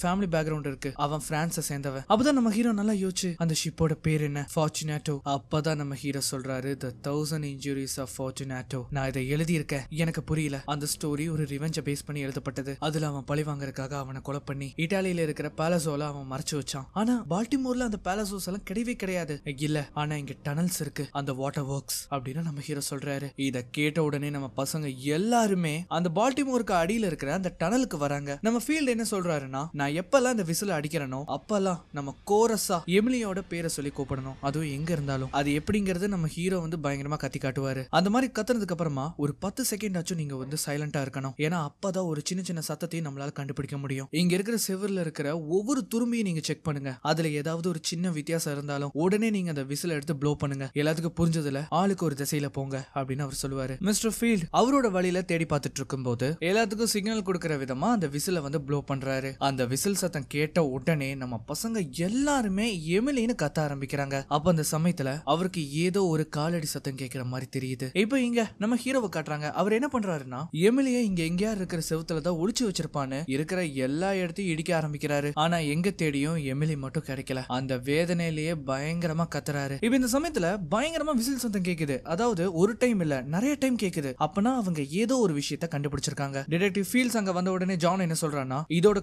ஃபேமிலி பேக்ரவுண்ட் இருக்கு, அவன் பிரான்ஸை சேர்ந்தவன். அப்பதான் நம்ம ஹீரோ நல்லா யோசிச்சு அந்த ஷிப்போட பேர் என்ன, ஃபார்ச்சுனேட்டோ. அப்பதான் நம்ம ஹீரோ சொல்றாரு The 1000 Injuries of Fortunato. நான் இதை எழுதி இருக்கேன், எனக்கு புரியல. அந்த ஸ்டோரி ஒரு ரிவெஞ்ச பேஸ் பண்ணி எழுதப்பட்டது. அதுல அவன் பழி வாங்கறதுக்காக அவனை கொலை பண்ணி இட்டாலியில இருக்கிற பேலசோல அவன் மறைச்சு வச்சான். ஆனா பால்டிமோர்ல அந்த பேலசோஸ் எல்லாம் கிடையவே கிடையாது. இல்ல, ஆனா இங்க டனல்ஸ் இருக்கு. அந்த வாட்டர் ஒர்க்ஸ் அப்படின்னு நம்ம ஹீரோ சொல்றாரு. இத கேட்ட உடனே நம்ம பசங்க எல்லாருமே அந்த பால்டிமோருக்கு அடியில இருக்கிற அந்த டனலுக்கு வராங்க. நம்ம ஃபீல்ட் என்ன சொல்றாருன்னா, நான் எப்பெல்லாம் இந்த விசில் அடிக்கிறனோ அப்பெல்லாம் நம்ம கோரஸா எமிலியோட பேரை சொல்லி கூப்பிடணும், அதுவும் எங்க இருந்தாலும். அது எப்படிங்கிறது நம்ம ஹீரோ வந்து பயங்கரமா கத்தி காட்டுவாரு. அந்த மாதிரி கத்துனதுக்கு அப்புறமா ஒரு 10 செகண்ட் ஆச்சும் நீங்க வந்து சைலண்டா இருக்கணும். ஏன்னா அப்பதான் ஒரு சின்ன சின்ன சத்தத்தையும் நம்மளால கண்டுபிடிக்க முடியும். இங்க இருக்கிற செவர்ல இருக்கிற ஒவ்வொரு துரும்பியும் நீங்க செக் பண்ணுங்க. அதுல ஏதாவது ஒரு சின்ன வித்தியாசம் இருந்தாலும் உடனே நீங்க அந்த விசில் எடுத்து ப்ளோ பண்ணுங்க. எல்லாத்துக்கும் புரிஞ்சதுல ஆளுக்கு ஒரு திசையில போங்க அப்படின்னு அவர் சொல்லுவாரு. மிஸ்டர் ஃபீல்ட் அவரோட வழியில தேடி பார்த்துட்டு இருக்கும் போது எல்லாத்துக்கும் சிக்னல் கொடுக்கிற விதமா அந்த விசில வந்து ப்ளோ பண்றாரு. அந்த விசில் சத்தம் கேட்ட உடனே நம்ம பசங்க எல்லாருமே எமிலின்னு கத்த ஆரம்பிக்கிறாங்க. அப்ப அந்த சமயத்துல அவருக்கு ஏதோ ஒரு காலடி சத்தம் கேட்கிற மாதிரி தெரியுது. இப்ப இங்க நம்ம ஹீரோவை காட்டுறாங்க. அவர் என்ன பண்றாருன்னா, எமிலிய இங்க எங்கேயா இருக்கிற செவுத்துல தான் ஒளிச்சு வச்சிருப்பான்னு இருக்கிற எல்லா இடத்தையும் இடிக்க ஆரம்பிக்கிறாரு. ஆனா எங்க தேடியும் எமிலி மட்டும் கிடைக்கல. அந்த வேதனையிலேயே பயங்கரமா கத்துறாரு. இப்ப இந்த சமயத்துல பயங்கரமா விசில் சத்தம் கேக்குது. அதாவது ஒரு டைம் இல்ல, நிறைய டைம் கேக்குது. அப்பனா அவங்க ஏதோ ஒரு விஷயத்தை கண்டுபிடிச்சிருக்காங்க. டிடெக்டிவ் ஃபீல்ட்ஸ் அங்க வந்த உடனே ஜான் என்ன சொல்றான்னா, இதோட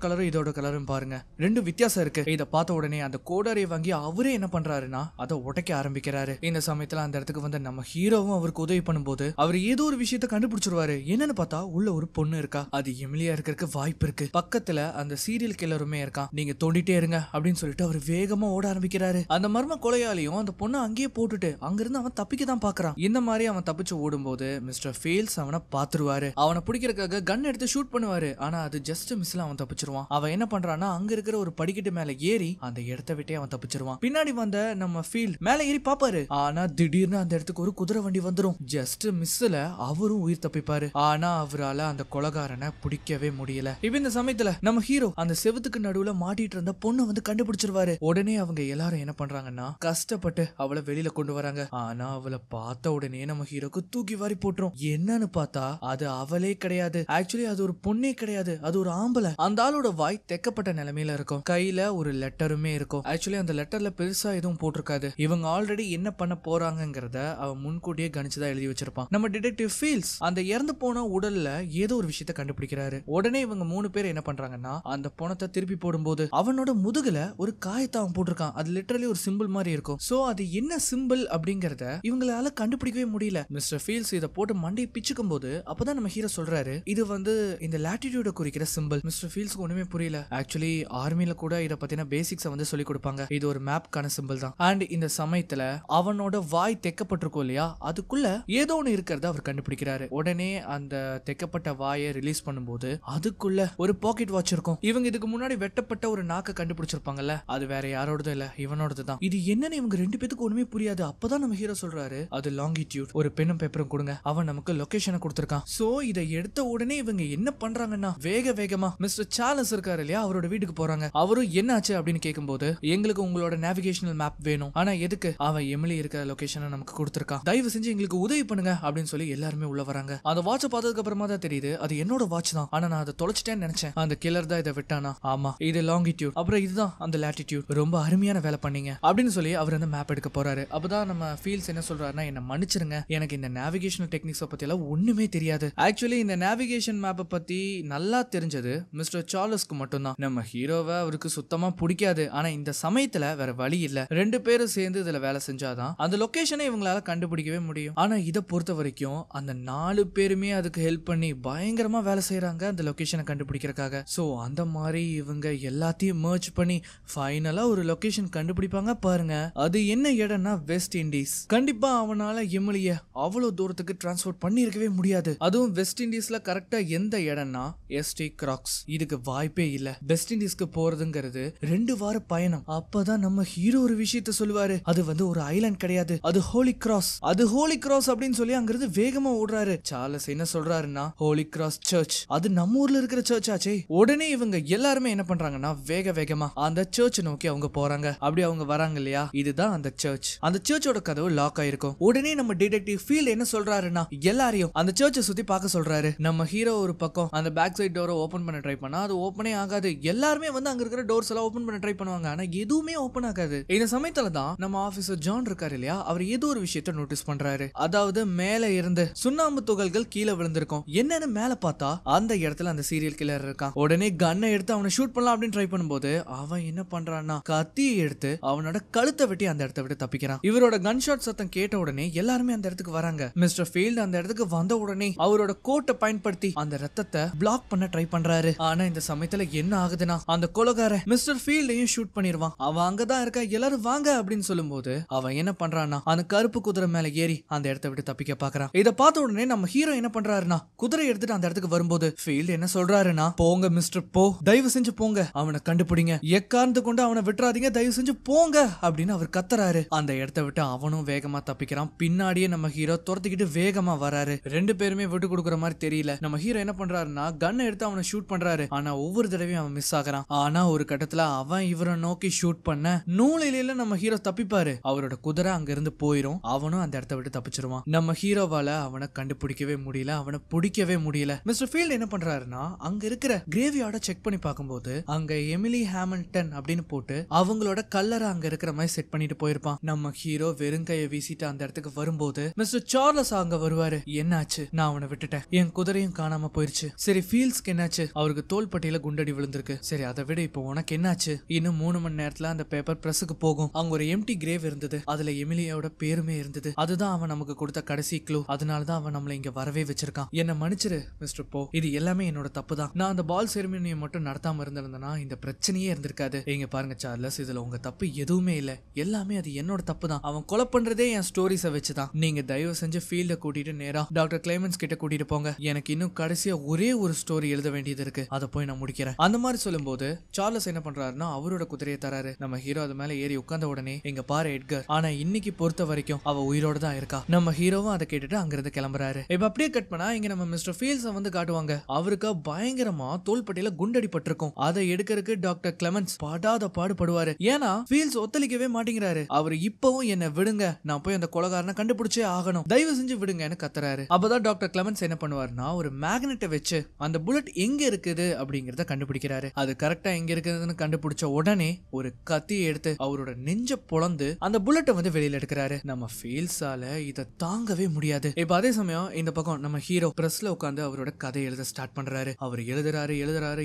கலரும் பாருங்க, ரெண்டு வித்தியாசம் இருக்கு. இத பார்த்த உடனே அந்த கோடாரியை வாங்கி அவரே என்ன பண்றாருன்னா அதை உடைக்க ஆரம்பிக்கிறாரு. இந்த சமயத்துல அந்த இடத்துக்கு வந்து நம்ம ஹீரோவும் அவருக்கு உதவி பண்ணும்போது அவர் ஏதோ ஒரு விஷயத்தை கண்டுபிடிச்சிருவாரு. என்னன்னு பார்த்தா உள்ள ஒரு பொண்ணு இருக்கா. அது எமிலியா இருக்கிறதுக்கு வாய்ப்பு இருக்கு. பக்கத்துல அந்த சீரியல் கில்லருமே இருக்கான். நீங்க தோண்டிட்டே இருங்க அப்படின்னு சொல்லிட்டு அவர் வேகமா ஓட ஆரம்பிக்கிறாரு. அந்த மர்ம கொலையாளியும் அந்த பொண்ணை அங்கேயே போட்டுட்டு அங்கிருந்து அவன் தப்பிக்க தான் பாக்குறான். இந்த மாதிரி அவன் தப்பிச்சு ஓடும்போது மிஸ்டர் ஃபீல்ட்ஸ் அவனை பாத்துருவாரு. அவனை பிடிக்கிறதுக்காக கன் எடுத்து ஷூட் பண்ணுவாரு. ஆனா அது ஜஸ்ட் மிஸ்ல அவன் தப்பிச்சிருவான். அவன் என்ன பண்றான்னா, அங்க இருக்கிற ஒரு படிக்கட்டு மேல ஏறி அந்த இடத்தை விட்டே அவன் தப்பிச்சிருவான். பின்னாடி வந்த நம்ம ஃபீல்ட் மேல ஏறி பாப்பாரு. ஆனா திடீர்னு அந்த இடத்துக்கு ஒரு குதிரை வண்டி வந்துரும். ஜஸ்ட் மிஸ்ல அவரும் உயிர் தப்பிப்பாரு. ஆனா அவரால அந்த கொலைகாரனை பிடிக்கவே முடியல. இப்ப இந்த சமயத்துல நம்ம ஹீரோ அந்த செவுத்துக்கு நடுவுல மாட்டிட்டு இருந்த பொண்ணை வந்து கண்டுபிடிச்சிருவாரு. உடனே அவங்க எல்லாரும் என்ன பண்றாங்கன்னா, கஷ்டப்பட்டு அவளை வெளியில கொண்டு வராங்க. ஆனா அவளை பார்த்த உடனே நம்ம ஹீரோக்கு தூக்கி வாரி போட்டுரும். என்னன்னு பார்த்தா அது அவளே கிடையாது. ஆக்சுவலி அது ஒரு பொண்ணே கிடையாது, அது ஒரு ஆம்பளை. அந்த ஆளோட வாய் தெக்கப்பட்ட நிலைமையில இருக்கும். கையில ஒரு லெட்டருமே இருக்கும். ஆக்சுவலி அந்த லெட்டர்ல பெருசா எதுவும் போட்டிருக்காது. இவங்க ஆல்ரெடி என்ன பண்ண போறாங்கிறத அவன் முன்கூட்டியே கணிச்சுதான் எழுதி வச்சிருப்பான். நம்ம டிடெக்டிவ் ஃபீல்ட்ஸ் அந்த இறந்து போன உடல்ல ஏதோ ஒரு விஷயத்தை கண்டுபிடிக்கிறாரு. உடனே இவங்க 3 பேர் என்ன பண்றாங்கன்னா, அந்த பணத்தை திருப்பி போடும்போது அவனோட முதுகுல ஒரு காயத்தை அவன் போட்டிருக்கான். அது லிட்டரலி ஒரு சிம்பிள் மாதிரி இருக்கும். சோ அது என்ன சிம்பிள் அப்படிங்கறத இவங்களால கண்டுபிடிக்கவே முடியல. மிஸ்டர் ஃபீல்ட்ஸ் இதை போட்டு மண்டையை பிச்சுக்கும் போது அப்பதான் நம்ம ஹீரோ சொல்றாரு, இது வந்து இந்த லாட்டிடியூட குறிக்கிற சிம்பிள். மிஸ்டர் ஃபீல்ட்ஸ்க்கு ஒண்ணுமே புரியல. ஆக்சுவலி ஆர்மில கூட இத பத்தின பேசிக்ஸ் வந்து சொல்லி கொடுப்பாங்க. இது ஒரு மேப்கான சிம்பிள் தான். அண்ட் இந்த சமயத்துல அவனோட வாய் தெக்கப்பட்டிருக்கும் இல்லையா, அதுக்குள்ள ஏதோ ஒண்ணு இருக்கிறத அவர் கண்டுபிடிக்கிறாரு. உடனே அந்த தெக்கப்பட்ட வாயை ரிலீஸ் பண்ணும்போது அதுக்குள்ள ஒரு பாக்கெட் வாட்ச் இருக்கும். இவங்க இதுக்கு முன்னாடி வெட்டப்பட்ட ஒரு நாக்க கண்டுபிடிச்சிருப்பாங்கல்ல, அது வேற யாரோடது இல்ல, இவனோடது தான். இது என்னன்னு இவங்க 2 பேத்துக்கு ஒண்ணுமே புரியாது. அப்பதான் நம்ம ஹீரோ சொல்றாரு, அது லாங்கிடியூட். ஒரு பெண்ணும் பேப்பரும் கொடுங்க, அவன் நமக்கு லொகேஷனை கொடுத்திருக்கான். சோ இதை எடுத்த உடனே இவங்க என்ன பண்றாங்கன்னா, வேகமா மிஸ்டர் சார்லஸ் இருக்காரு இல்லையா, அவரோட வீட்டுக்கு போறாங்க. அவரும் என்ன ஆச்சு அப்படின்னு கேட்கும்போது, எங்களுக்கு உங்களோட நேவிகேஷனல் மேப் வேணும். ஆனா எதுக்கு? அவன் எமிலி இருக்கிற லொகேஷனை நமக்கு கொடுத்திருக்கான். தயவு செஞ்சு எங்களுக்கு உதவி பண்ணுங்க அப்படின்னு சொல்லி எல்லாருமே உள்ள வராங்க. அந்த வாட்சை பார்த்ததுக்கு அப்புறமா தான் தெரியுது அது என்னோட வாட்ச் தான். ஆனா நான் அதை தொலைச்சிட்டேன்னு நினைச்சேன். அந்த கில்லர் தான் இதை விட்டானா? ஆமா, இது லாங்கிடியூட், அப்புறம் இதுதான் அந்த லாட்டிடியூட். ரொம்ப அருமையான வேலை பண்ணீங்க அப்படின்னு சொல்லி அவர் அந்த மேப் எடுக்க போறாரு. அப்பதான் நம்ம ஃபீல்ட்ஸ் என்ன சொல்றாருன்னா, என்ன மன்னிச்சிருங்க, எனக்கு இந்த நேவிகேஷனல் டெக்னிக்ஸ் பத்தி எல்லாம் ஒண்ணுமே தெரியாது. ஆக்சுவலி இந்த நேவிகேஷன் மேப்பை பத்தி நல்லா தெரிஞ்சது மிஸ்டர் சார்லஸ்க்கு மட்டும்தான். நம்ம ஹீரோவை அவருக்கு சுத்தமா பிடிக்காது. ஆனா இந்த சமயத்துல வேற வழி இல்ல. 2 பேரும் சேர்ந்து இதுல வேலை செஞ்சாதான் அந்த லொகேஷனை இவங்களால கண்டுபிடிக்கவே முடியும். ஆனா இதை பொறுத்த வரைக்கும் அந்த 4 பேருமே அதுக்கு ஹெல்ப் பண்ணி பயங்கரமா வேலை செய்யறாங்க அந்த லொகேஷனை கண்டுபிடிக்கிறதுக்காக. சோ அந்த மாதிரி இவங்க எல்லாத்தையும் மர்ஜ் பண்ணி ஃபைனலா ஒரு லொகேஷன் கண்டுபிடிப்பாங்க பாருங்க. அது என்ன இடம்னா வெஸ்ட் இண்டீஸ். கண்டிப்பா அவனால எமிலிய அவ்வளவு தூரத்துக்கு டிரான்ஸ்போர்ட் பண்ணி இருக்கவே முடியாது. அதுவும் வெஸ்ட் இண்டீஸ்ல கரெக்டா எந்த இடம்னா எஸ்டி கிராக்ஸ். இதுக்கு வாய்ப்பே இல்ல. வெஸ்ட் இண்டீஸ்க்கு போறதுங்கிறது 2 வார பயணம். அப்பதான் நம்ம ஹீரோ ஒரு விஷயத்த சொல்லுவாரு, அது வந்து ஒரு ஐலாண்ட் கிடையாது, அது ஹோலி கிராஸ். அது ஹோலி கிராஸ் அப்படின்னு சொல்லி அங்கிருந்து வேகமா ஓடுறாரு. சார்லஸ் என்ன சொல்றாருன்னா, ஹோலி கிராஸ் சர்ச், அது நம்ம ஊர்ல இருக்கிற சர்ச் ஆச்சே. உடனே இவங்க எல்லாருமே என்ன பண்றாங்கன்னா, வேகமா அந்த சர்ச் நோக்கி அவங்க போறாங்க. அப்படி அவங்க வராங்க இல்லையா, இதுதான் அந்த சர்ச். அந்த சர்ச்சோட கதவு லாக் ஆயிருக்கும். உடனே நம்ம டிடெக்டிவ் ஃபீல்ட் என்ன சொல்றாருன்னா, எல்லாரையும் அந்த சர்ச்சை சுத்தி பார்க்க சொல்றாரு. நம்ம ஹீரோ ஒரு பக்கம் அந்த பேக் சைடு டோரை ஓபன் பண்ண ட்ரை பண்ணா அது ஓபனே ஆகாது. எல்லாருமே வந்து அங்க இருக்கிற டோர்ஸ் எல்லாம் ஓபன் பண்ண ட்ரை பண்ணுவாங்க, ஆனா எதுவுமே ஓபன் ஆகாது. இந்த சமயத்துல தான் நம்ம ஆபீசர் ஜான் இருக்காரு இல்லையா, அவர் ஏதோ ஒரு விஷயத்தை நோட்டீஸ் பண்றாரு. அதாவது மேல இருந்து சுண்ணாம்பு துகள்கள் கீழே விழுந்திருக்கும். என்னன்னு மேல பார்த்தா அந்த இடத்துல அந்த சீரியல் கில்லர் இருக்கான். உடனே கன்னை எடுத்து அவனை ஷூட் பண்ணலாம் அப்படின்னு ட்ரை பண்ணும்போது அவன் என்ன பண்றான்னா, கத்தியை எடுத்து அவனோட கழுத்தை வெட்டி அந்த இடத்தை விட்டு தப்பிக்கிறான். இவரோட கன் ஷாட் ஷூட் சத்தம் கேட்ட உடனே எல்லாருமே அந்த இடத்துக்கு வராங்க. மிஸ்டர் ஃபீல்ட் அந்த இடத்துக்கு வந்த உடனே அவரோட கோட்டை பயன்படுத்தி அந்த ரத்தத்தை பிளாக் பண்ண ட்ரை பண்றாரு. ஆனா இந்த சமயத்துல என்ன ஆகுதுன்னா அந்த கொலைகாரன் மிஸ்டர் ஃபீல்டையும் ஷூட் பண்ணிடுவான். அவன் அங்கதான் இருக்கா, எல்லாரும் வாங்க அப்படின்னு சொல்லும்போது அவன் என்ன பண்றான்னா அந்த கருப்பு குதிரை மேல ஏறி அந்த இடத்தை விட்டு தப்பிக்க பாக்குறான். இதை பார்த்த உடனே நம்ம ஹீரோ என்ன பண்றாருன்னா குதிரை எடுத்துட்டு அந்த இடத்துக்கு வரும்போது ஃபீல்ட் என்ன சொல்றாருன்னா, போங்க மிஸ்டர் போ, தயவு செஞ்சு போங்க, அவனை கண்டுபிடிங்க, எக்காரணத்து கொண்டு அவனை விட்டுறாதீங்க, தயவு செஞ்சு போங்க அப்படின்னு அவர் கத்துறாரு. அந்த இடத்தை விட்டு அவனும் வேகமா தப்பிக்கிறான். பின்னாடியே நம்ம ஹீரோ துரத்திக்கிட்டு வேகமா வராரு. ரெண்டு பேருமே விட்டு கொடுக்குற மாதிரி தெரியல. நம்ம ஹீரோ என்ன பண்றாருன்னா கன்னை எடுத்து அவனை ஷூட் பண்றாரு. ஆனா ஒவ்வொரு தடவையும் அவன் மிஸ் ஆகுறான். ஆனா ஒரு கட்டத்துல அவன் இவரை நோக்கி ஷூட் பண்ண நூலில நம்ம ஹீரோ தப்பிப்பாரு. அவரோட குதிரை அங்க இருந்து போயிரும். அவனும் அந்த இடத்தை விட்டு தப்பிச்சிருவான். நம்ம ஹீரோவால அவனை கண்டுபிடிக்கவே முடியல, அவனை பிடிக்கவே முடியல. மிஸ்டர் ஃபீல்ட் என்ன பண்றாருன்னா அங்க இருக்கிற கிரேவியார்ட செக் பண்ணி பார்க்கும்போது அங்க எமிலி ஹாமில்டன் அப்படின்னு போட்டு அவங்களோட கல்லறை அங்க இருக்கிற மாதிரி செட் பண்ணிட்டு போயிருப்பான். நம்ம ஹீரோ வெறுங்கையை வீசிட்டு அந்த இடத்துக்கு வரும்போது மிஸ்டர் சார்லஸ் அங்க வருவாரு. என்னாச்சு, நான் அவனை விட்டுட்டேன், என் குதிரையும் காணாம போயிருச்சு. சரி ஃபீல்ட்ஸ்க்கு என்னாச்சு, அவருக்கு தோள்பட்டியில குண்டடி விழுந்திருக்கு. சரி அதை விட இப்போ உனக்கு என்னாச்சு, இன்னும் 3 மணி நேரத்துல அந்த பேப்பர் பிரஸுக்கு போகும். அங்க ஒரு எம்டி கிரேவ் இருந்தது, அதுல எமிலியோட பேருமே இருந்தது. அதுதான் அவன் நமக்கு கொடுத்த கடைசி க்ளூ. அதனாலதான் அவன் நம்மள இங்க வரவே வச்சிருக்கான். என்ன மன்னிச்சிரு மிஸ்டர் போ, இது எல்லாமே என்னோட தப்பு தான். நான் அந்த பால் செரிமனியை மட்டும் நடத்தாம இருந்திருந்தேன்னா இந்த பிரச்சனையே இருந்திருக்காது. இங்க பாருங்க சார்லஸ், இதுல உங்க தப்பு எதுவுமே இல்ல, எல்லாமே அது என்னோட தப்பு தான். அவன் கொலை பண்றதே என் ஸ்டோரிஸை வச்சுதான். நீங்க தயவு செஞ்சு ஃபீல்ட கூட்டிட்டு நேரா டாக்டர் கிளைமன்ஸ் கிட்ட கூட்டிட்டு போங்க. எனக்கு இன்னும் கடைசியா ஒரே ஒரு ஸ்டோரி எழுத வேண்டியது இருக்கு, அதை போய் நான் முடிக்கிறேன். அந்த மாதிரி சொல்லும்போது சார்லஸ் என்ன பண்றாருன்னா அவரோட குதிரையை தராரு. நம்ம ஹீரோ அது மேல ஏறி உட்கார்ந்த உடனே இங்க பாரு எட்கர், ஆனா இன்னைக்கு பொறுத்த வரைக்கும் அவ உயிரோட தான் இருக்கா. நம்ம ஹீரோவும் அதை கேட்டுட்டு அங்கிருந்து கிளம்புறாரு. இப்ப அப்படியே கட் பண்ணா இங்க நம்ம மிஸ்டர் ஃபீல்ட்ஸ் வந்து காட்டுவாங்க. அவருக்கு பயங்கரமா தோள்பட்டியில குண்டடி பட்டிருக்கும். அதை எடுக்கிறதுக்கு டாக்டர் கிளமன்ஸ் படாத பாடுபடுவாரு. ஏன்னா ஃபீல்ட்ஸ் ஒத்தளிக்கவே மாட்டேங்கிறாரு. அவர் இப்பவும் என்ன விடுங்க, நான் போய் அந்த கொலைகாரனை கண்டுபிடிச்சே ஆகணும், தயவு செஞ்சு விடுங்கன்னு கத்துறாரு. அப்பதான் டாக்டர் கிளமன்ஸ் என்ன பண்ணுவாருன்னா ஒரு மேக்னெட்டை வச்சு அந்த புல்லட் எங்க இருக்குது அப்படிங்கறத கண்டுபிடிக்கிறாரு. அது கரெக்டா எங்க இருக்குதுன்னு கண்டுபிடிச்ச உடனே ஒரு கத்தியை எடுத்து அவரோட நெஞ்ச பொளந்து அந்த புல்லட்டை வந்து வெளியில எடுக்கிறாரு. நம்ம ஃபீல்ஸால இதை தாங்கவே முடியாது. இப்ப அதே சமயம் இந்த பக்கம் நம்ம ஹீரோ பிரஸ்ல உட்கார்ந்து அவரோட கதை எழுத ஸ்டார்ட் பண்றாரு. அவர் எழுதுறாரு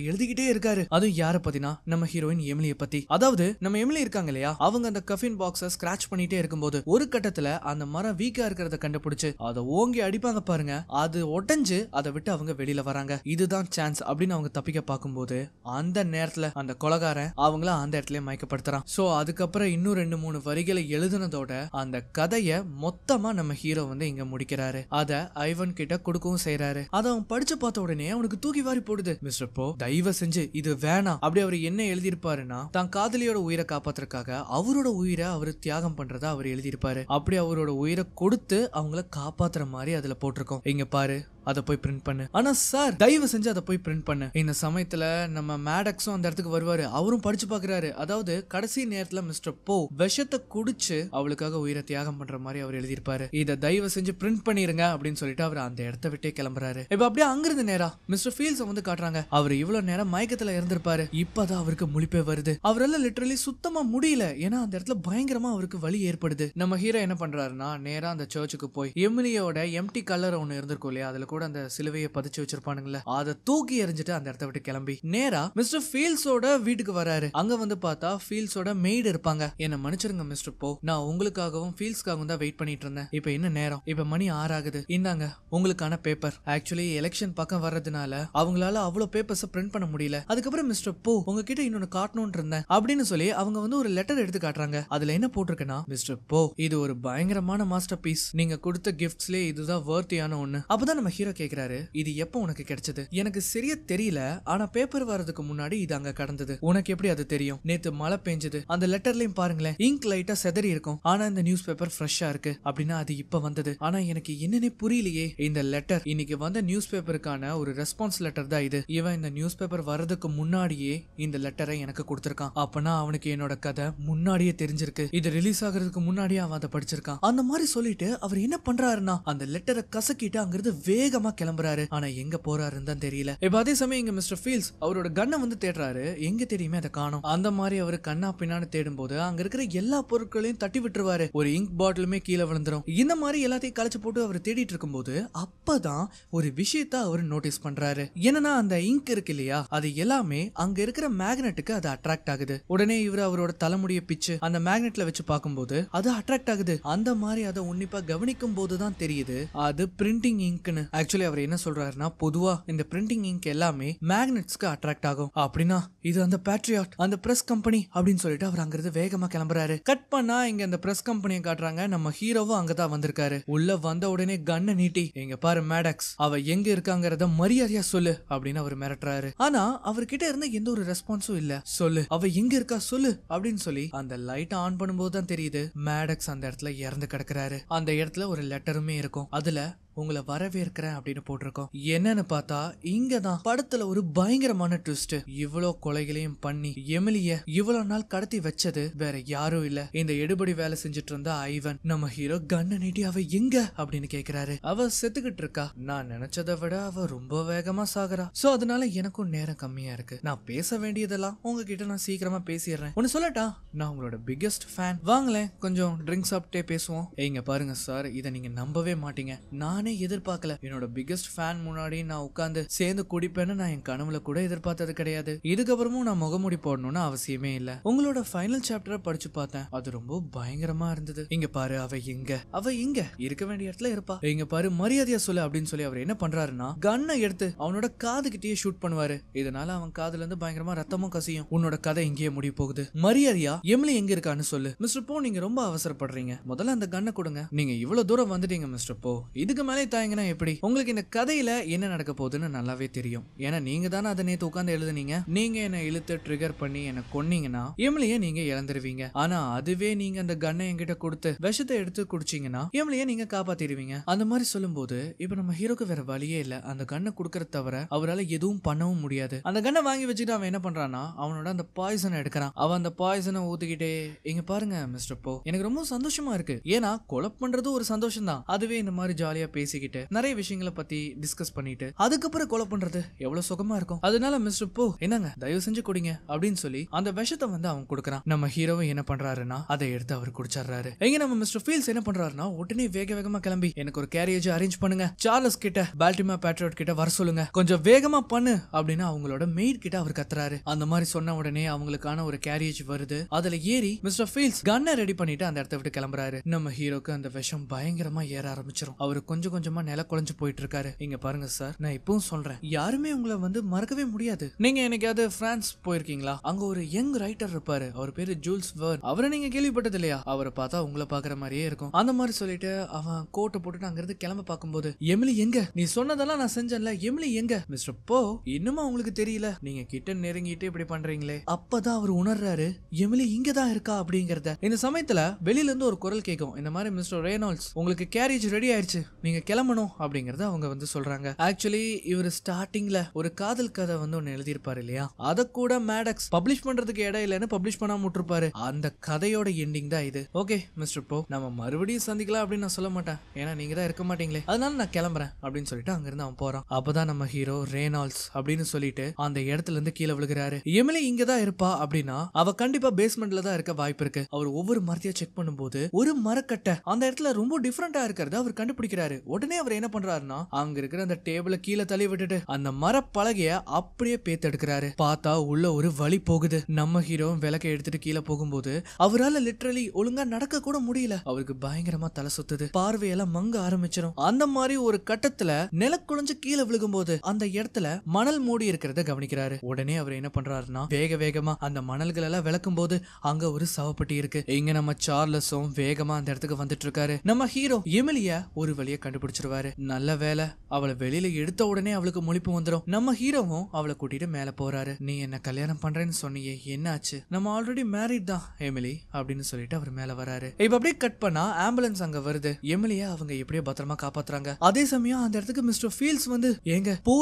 எழுதிக்கிட்டே இருக்காரு. அதுவும் யார பத்தினா நம்ம ஹீரோயின் எமிலியை பத்தி. அதாவது நம்ம எமிலி இருக்காங்க இல்லையா, அவங்க அந்த கஃபின் பாக்ஸை ஸ்கிராச் பண்ணிட்டே இருக்கும்போது ஒரு கட்டத்துல அந்த மரம் வீக்கா இருக்கிறத கண்டுபிடிச்சு அதை ஓங்கி அடிப்பாங்க பாருங்க, அது உடைஞ்சு அதை விட்டு அவங்க வெளியில வராங்க. இதுதான் சான்ஸ் அப்படின்னு அவங்க தப்பிக்க பார்க்கும்போது அந்த நேரத்துல அந்த கொலைகாரன் அவங்கள அந்த இடத்துல மயக்கப்படுத்துறான். சோ அதுக்கப்புறம் இன்னும் 2-3 வரிகளை எழுதுனதோட அந்த கதைய மொத்தமா நம்ம ஹீரோ வந்து இங்க முடிக்கிறாரு. அத ஐவன் கிட்ட கொடுக்கவும் செய்யறாரு. அத அவன் படிச்சு பார்த்த உடனே அவனுக்கு தூக்கி வாரி போடுது. மிஸ்டர் போ, தயவு செஞ்சு இது வேணாம். அப்படி அவர் என்ன எழுதியிருப்பாருன்னா தான் காதலியோட உயிரை காப்பாத்துறதுக்காக அவரோட உயிரை அவர் தியாகம் பண்றதா அவர் எழுதியிருப்பாரு. அப்படி அவரோட உயிரை கொடுத்து அவங்கள காப்பாத்துற மாதிரி அதுல போட்டிருக்கோம். இங்க பாரு, அதை போய் பிரிண்ட் பண்ணு. ஆனா சார், தயவு செஞ்சு அதை போய் பிரிண்ட் பண்ணு. இந்த சமயத்துல நம்ம மேடக்ஸும் அந்த இடத்துக்கு வருவாரு. அவரும் படிச்சு பாக்குறாரு. அதாவது கடைசி நேரத்துல மிஸ்டர் போ விஷத்தை குடிச்சு அவளுக்காக உயிரை தியாகம் பண்ற மாதிரி அவர் எழுதியிருப்பாரு. இதை தயவு செஞ்சு பிரிண்ட் பண்ணிருங்க அப்படின்னு சொல்லிட்டு அவர் அந்த இடத்தை விட்டே கிளம்புறாரு. இப்ப அப்படியே அங்கிருந்து நேரா மிஸ்டர் ஃபீல்ட்ஸ் வந்து காட்டுறாங்க. அவர் இவ்வளவு நேரம் மயக்கத்துல இருந்திருப்பாரு. இப்பதான் அவருக்கு முழிப்பே வருது. அவரால் லிட்டரலி சுத்தமா முடியல. ஏன்னா அந்த இடத்துல பயங்கரமா அவருக்கு வலி ஏற்படுது. நம்ம ஹீரோ என்ன பண்றாருன்னா நேரா அந்த சர்ச்சுக்கு போய் எமிலியோட எம்டி கலர் ஒண்ணு இருந்திருக்கும் இல்லையா, அதுல அந்த சிலுவையை பதிச்சு வச்சிருப்பானுங்களே, அதை தூக்கி எறிஞ்சிட்டு அந்த இடத்தை விட்டு கிளம்பி நேரா மிஸ்டர் ஃபீல்ட்ஸோட வீட்டுக்கு வராரு. அங்க வந்து பார்த்தா ஃபீல்ட்ஸோட மெய்டு இருப்பாங்க. என்ன மன்னிச்சிருங்க மிஸ்டர் போ, நான் உங்களுக்காகவும் ஃபீல்ட்ஸ்க்காகவும் தான் வெயிட் பண்ணிட்டு இருந்தேன். இப்ப என்ன நேரம், இப்ப மணி 6 ஆகுது. இந்தாங்க உங்களுக்கான பேப்பர். ஆக்சுவலி எலெக்ஷன் பக்கம் வர்றதுனால அவங்களால அவ்வளவு பேப்பர்ஸ் பிரிண்ட் பண்ண முடியல. அதுக்கப்புறம் மிஸ்டர் போ உங்ககிட்ட இன்னொன்னு காட்டணும்னு இருந்தேன் அப்படின்னு சொல்லி அவங்க வந்து ஒரு லெட்டர் எடுத்து காட்டுறாங்க. அதுல என்ன போட்டிருக்குன்னா, மிஸ்டர் போ, இது ஒரு பயங்கரமான மாஸ்டர் பீஸ். நீங்க கொடுத்த கிஃப்ட்ஸ்லயே இதுதான் வர்த்தியான ஒண்ணு. அப்பதான் நம்ம ஹீரோ கேக்குறாரு, இது எப்போ உனக்கு கிடைச்சது? எனக்கு சரியா தெரியல, ஆனா பேப்பர் வரதுக்கு முன்னாடி இது அங்க கடந்தது. உனக்கு எப்படி அது தெரியும்? நேத்து மழை பெஞ்சது. அந்த லெட்டர்லயும் பாருங்களேன், இங்க் லைட்டா செதறி இருக்கும். ஆனா இந்த நியூஸ் பேப்பர் ஃப்ரெஷ்ஷா இருக்கு. அப்படின்னா அது இப்ப வந்தது. ஆனா எனக்கு என்னன்னே புரியலையே. இந்த லெட்டர் இன்னைக்கு வந்த நியூஸ் பேப்பருக்கான ஒரு ரெஸ்பான்ஸ் லெட்டர் தான் இது. இவன் இந்த நியூஸ் பேப்பர் வர்றதுக்கு முன்னாடியே இந்த லெட்டரை எனக்கு கொடுத்திருக்கான். அப்பனா அவனுக்கு என்னோட கதை முன்னாடியே தெரிஞ்சிருக்கு. இது ரிலீஸ் ஆகிறதுக்கு முன்னாடியே அவன் அதை படிச்சிருக்கான். அந்த மாதிரி சொல்லிட்டு அவர் என்ன பண்றாருன்னா அந்த லெட்டரை கசக்கிட்டு அங்கிருந்து வேகமா கிளம்புறாரு. ஆனா எங்க போறாருன்னு தான் தெரியல. இப்ப அதே சமயம் இங்க மிஸ்டர் ஃபீல்ஸ் அவரோட கண்ணை வந்து தேடுறாரு. எங்க தெரியுமே அதை காணோம். அந்த மாதிரி அவரு கண்ணா பின்னான்னு தேடும் போது அங்க இருக்கிற எல்லா பொருட்களையும் தட்டி விட்டுருவாரு. ஒரு இங்க் பாட்டிலுமே கீழே விழுந்துரும். இந்த மாதிரி எல்லாத்தையும் கலைச்சு போட்டு அவர் தேடிட்டு இருக்கும் போது அப்பதான் ஒரு விஷயத்த அவர் நோட்டீஸ் பண்றாரு. என்னன்னா அந்த இங்க் இருக்கு இல்லையா, அது எல்லாமே அங்க இருக்கிற மேக்னெட்டுக்கு அது அட்ராக்ட் ஆகுது. உடனே இவர் அவரோட தலைமுடிய பிச்சு அந்த மேக்னெட்ல வச்சு பார்க்கும்போது அது அட்ராக்ட் ஆகுது. அந்த மாதிரி அதை உன்னிப்பா கவனிக்கும் போதுதான் தெரியுது அது பிரிண்டிங் இங்க்னு. ஆக்சுவலி அவர் என்ன சொல்றாருன்னா, பொதுவா இந்த பிரிண்டிங் இங்க் எல்லாமே மேக்னெட்ஸ்க்கு அட்ராக்ட் ஆகும். அப்படின்னா இது அந்த பேட்ரியாட், அந்த பிரஸ் கம்பெனி அப்படின்னு சொல்லிட்டு அவர் அங்கிருந்து வேகமா கிளம்புறாரு. கட் பண்ணா இங்க அந்த பிரஸ் கம்பெனியை காட்டுறாங்க. நம்ம ஹீரோவும் அங்கதான் வந்திருக்காரு. உள்ள வந்த உடனே கண்ணை நீட்டி, எங்க பாரு மேடக்ஸ், அவ எங்க இருக்காங்கறத மரியாதையா சொல்லு அப்படின்னு அவர் மிரட்டுறாரு. ஆனா அவர்கிட்ட இருந்த எந்த ஒரு ரெஸ்பான்ஸும் இல்ல. சொல்லு, அவ எங்க இருக்கா சொல்லு அப்படின்னு சொல்லி அந்த லைட் ஆன் பண்ணும்போது தான் தெரியுது மேடக்ஸ் அந்த இடத்துல இறந்து கிடக்குறாரு. அந்த இடத்துல ஒரு லெட்டருமே இருக்கும். அதுல உங்களை வரவேற்கிறேன் அப்படின்னு போட்டிருக்கோம். என்னன்னு பார்த்தா இங்கதான் படத்துல ஒரு பயங்கரமான ட்விஸ்ட். இவ்வளவு கொலைகளையும் பண்ணி எமிலிய இவ்வளவு நாள் கடத்தி வச்சது வேற யாரும் இல்ல, இந்த எடுபடி வேலை செஞ்சுட்டு இருந்த ஐவன். நம்ம ஹீரோ கண்ணை நீட்டி அவ எங்க அப்படின்னு கேக்குறாரு. அவ செத்துக்கிட்டு இருக்கா. நான் நினைச்சதை விட அவ ரொம்ப வேகமா சாகுறா. சோ அதனால எனக்கும் நேரம் கம்மியா இருக்கு. நான் பேச வேண்டியதெல்லாம் உங்ககிட்ட நான் சீக்கிரமா பேசிடுறேன். ஒன்னு சொல்லட்டா, நான் உங்களோட பிக்கெஸ்ட் ஃபேன். வாங்களேன் கொஞ்சம் ட்ரிங்க் சாப்பிட்டே பேசுவோம். இங்க பாருங்க சார், இதை நீங்க நம்பவே மாட்டீங்க. நானே எதிர்பார்க்கல. என்னோட பிக்கெஸ்ட் ஃபேன் முன்னாடி நான் உட்கார்ந்து சேர்ந்து குடிப்பேன்னு நான் என் கனவுல கூட எதிர்பார்த்தது கிடையாது. இதுக்கப்புறமும் நான் முகமுடி போடணும்னு அவசியமே இல்ல. உங்களோட ஃபைனல் சாப்டரை படிச்சு பார்த்தேன். அது ரொம்ப பயங்கரமா இருந்தது. இங்க பாரு, அவ இங்க இருக்க வேண்டிய இடத்துல இருப்பா. இங்க பாரு, மரியாதையா சொல்லு அப்படின்னு சொல்லி அவர் என்ன பண்றாருன்னா, கன்னை எடுத்து அவனோட காது கிட்டயே ஷூட் பண்ணுவாரு. இதனால அவன் காதுல இருந்து பயங்கரமா ரத்தமும் கசியும். உன்னோட கதை இங்கேயே முடிய போகுது. மரியாதையா எமிலி எங்க இருக்கான்னு சொல்லு. மிஸ்டர் போ, நீங்க ரொம்ப அவசரப்படுறீங்க. முதல்ல அந்த கன்னை கொடுங்க. நீங்க இவ்வளவு தூரம் வந்துட்டீங்க மிஸ்டர் போ. இதுக்கு மேலே தாயங்கன்னா எப்படி? உங்களுக்கு இந்த கதையில என்ன நடக்க போகுதுன்னு நல்லாவே தெரியும். ஏன்னா நீங்க தானே அதை நேத்து உட்கார்ந்து எழுதுனீங்க. நீங்க என்ன இழுத்து ட்ரிகர் பண்ணி என்ன கொன்னீங்கன்னா எமிலிய நீங்க இழந்துருவீங்க. ஆனா அதுவே நீங்க அந்த கன்னை என்கிட்ட கொடுத்து விஷத்தை எடுத்து குடிச்சீங்கன்னா எமிலிய நீங்க காப்பாத்திடுவீங்க. அந்த மாதிரி சொல்லும் போது இப்ப நம்ம ஹீரோக்கு வேற வழியே இல்ல. அந்த கன்னை குடுக்கறத தவிர அவரால் எதுவும் பண்ணவும் முடியாது. அந்த கன்னை வாங்கி வச்சுட்டு அவன் என்ன பண்றான்னா, அவனோட அந்த பாய்சனை எடுக்கிறான். அவன் அந்த பாய்சனை ஊத்திக்கிட்டே, இங்க பாருங்க மிஸ்டர் போ, எனக்கு ரொம்ப சந்தோஷமா இருக்கு. ஏன்னா கொலை பண்றது ஒரு சந்தோஷம் தான். அதுவே இந்த மாதிரி ஜாலியா பேசிக்கிட்டு நிறைய விஷயங்களை பத்தி டிஸ்கஸ் பண்ணிட்டு அதுக்கப்புறம் கொலை பண்றது எவ்வளவு சுகமா இருக்கும். அதனால மிஸ்டர் போ, என்னங்க தயவு செஞ்சு குடிங்க அப்படின்னு சொல்லி அந்த விஷத்தை வந்து அவன் கொடுக்கறான். நம்ம ஹீரோவும் என்ன பண்றாருன்னா, அதை எடுத்து அவர் குடிச்சாரு. எங்க நம்ம மிஸ்டர் ஃபீல்ஸ் என்ன பண்றாருன்னா, உடனே வேகமா கிளம்பி எனக்கு ஒரு கேரியேஜ் அரேஞ்ச் பண்ணுங்க, சார்லஸ் கிட்ட பால்டிமோர் பேட்ரியாட் கிட்ட வர சொல்லுங்க, கொஞ்சம் வேகமா பண்ணு அப்படின்னு அவங்களோட மெய்ட் கிட்ட அவர் கத்துறாரு. அந்த மாதிரி சொன்ன உடனே அவங்களுக்கான ஒரு கேரியேஜ் வருது. அதுல ஏறி மிஸ்டர் ஃபீல்ஸ் கன்னை ரெடி பண்ணிட்டு அந்த இடத்த விட்டு கிளம்புறாரு. நம்ம ஹீரோக்கு அந்த விஷம் பயங்கரமா ஏற ஆரம்பிச்சிடும். அவரு கொஞ்சம் கொஞ்சமா நில குலைஞ்சு போயிட்டு இருக்காரு. இங்க பாருங்க சார், நான் இப்பவும் சொல்றேன், யாருமே உங்களை வந்து மறக்கவே முடியாது. நீங்க என்னைக்காவது பிரான்ஸ் போயிருக்கீங்களா? அங்க ஒரு யங் ரைட்டர் இருப்பாரு. அவர் பேரு ஜூல்ஸ் வெர்ன். அவரை நீங்க கேள்விப்பட்டது இல்லையா? அவரை பார்த்தா உங்களை பாக்குற மாதிரியே இருக்கும். அந்த மாதிரி சொல்லிட்டு அவன் கோட்டை போட்டுட்டு அங்கிருந்து கிளம்ப பார்க்கும்போது, எமிலி எங்க? நீ சொன்னதெல்லாம் நான் செஞ்சேன்ல, எமிலி எங்க? மிஸ்டர் போ, இன்னுமா உங்களுக்கு தெரியல? நீங்க கிட்ட நெருங்கிட்டு இப்படி பண்றீங்களே. அப்பதான் அவர் உணர்றாரு எமிலி இங்கதான் இருக்கா அப்படிங்கறத. இந்த சமயத்துல வெளியில இருந்து ஒரு குரல் கேட்கும். இந்த மாதிரி மிஸ்டர் ரேனால்ட்ஸ், உங்களுக்கு கேரியேஜ் ரெடி ஆயிடுச்சு, நீங்க கிளம்பணும் அப்படிங்கறத அவங்க வந்து சொல்றாங்க. ஆக்சுவலி இவர் ஸ்டார்டிங்ல ஒரு காதல் கதை வந்து ஒன்னு எழுதியிருப்பாரு இல்லையா, அத கூட மேடக்ஸ் பப்ளிஷ் பண்றதுக்கு இடம் இல்லைன்னு பப்ளிஷ் பண்ணாம விட்டுருப்பாரு. அந்த கதையோட எண்டிங் தான் இது. ஓகே மிஸ்டர் போ, நம்ம மறுபடியும் சந்திக்கலாம் அப்படின்னு நான் சொல்ல மாட்டேன், ஏன்னா நீங்க தான் இருக்க மாட்டீங்களே, அதனால நான் கிளம்புறேன் அப்படின்னு சொல்லிட்டு அங்கிருந்து அவன் போறான். அப்பதான் நம்ம ஹீரோ ரேனால்ட்ஸ் அப்படின்னு சொல்லிட்டு அந்த இடத்துல இருந்து கீழே விழுகிறாரு. எமிலி இங்கதான் இருப்பா அப்படின்னா அவ கண்டிப்பா பேஸ்மெண்ட்ல தான் இருக்க வாய்ப்பு இருக்கு. அவர் ஒவ்வொரு மரத்தையா செக் பண்ணும்போது ஒரு மரக்கட்டை அந்த இடத்துல ரொம்ப டிஃபரெண்டா இருக்கிறது அவர் கண்டுபிடிக்கிறாரு. உடனே அவர் என்ன பண்றாருன்னா, அங்க இருக்கிற அந்த டேபிள கீழே தள்ளி விட்டுட்டு அந்த மர பலகைய அப்படியே பேத்தெடுக்கிறாரு. பார்த்தா உள்ள ஒரு வழி போகுது. நம்ம ஹீரோ விளக்கை எடுத்துட்டு கீழே போகும்போது அவரால் லிட்டரலி ஒழுங்கா நடக்க கூட முடியல. அவருக்கு பயங்கரமா தலை சுத்துது, பார்வையெல்லாம் மங்க ஆரம்பிச்சிடும். அந்த மாதிரி ஒரு கட்டத்துல நிலக்குழஞ்சு கீழே விழுகும்போது அந்த இடத்துல மணல் மூடி இருக்கிறத கவனிக்கிறாரு. உடனே அவர் என்ன பண்றாருன்னா, வேகமா அந்த மணல்கள் எல்லாம் விளக்கும் போது அங்க ஒரு சவப்பட்டி இருக்கு. இங்க நம்ம சார்லஸும் வேகமா அந்த இடத்துக்கு வந்துட்டு இருக்காரு. நம்ம ஹீரோ எமிலிய ஒரு வழியை கண்டுபிடிச்சிருவாரு. நல்ல வேலை, அவளை வெளியில எடுத்த உடனே அவளுக்கு முழிப்பு வந்துடும். நம்ம ஹீரோவும் அவளை கூட்டிட்டு மேல போறாரு. நீ என்ன கல்யாணம் பண்றேன்னு சொன்னியே, என்ன ஆச்சு? நம்ம ஆல்ரெடி மேரிட் தான் எமிலி அப்படின்னு சொல்லிட்டு அவர் மேல வராரு. இப்ப அப்படியே கட் பண்ணா ஆம்புலன்ஸ் அங்க வருது. எமிலிய அவங்க எப்படியோ பத்திரமா காப்பாத்துறாங்க. அதே சமயம் அந்த இடத்துக்கு மிஸ்டர் ஃபீல்ஸ் வந்து, எங்க போ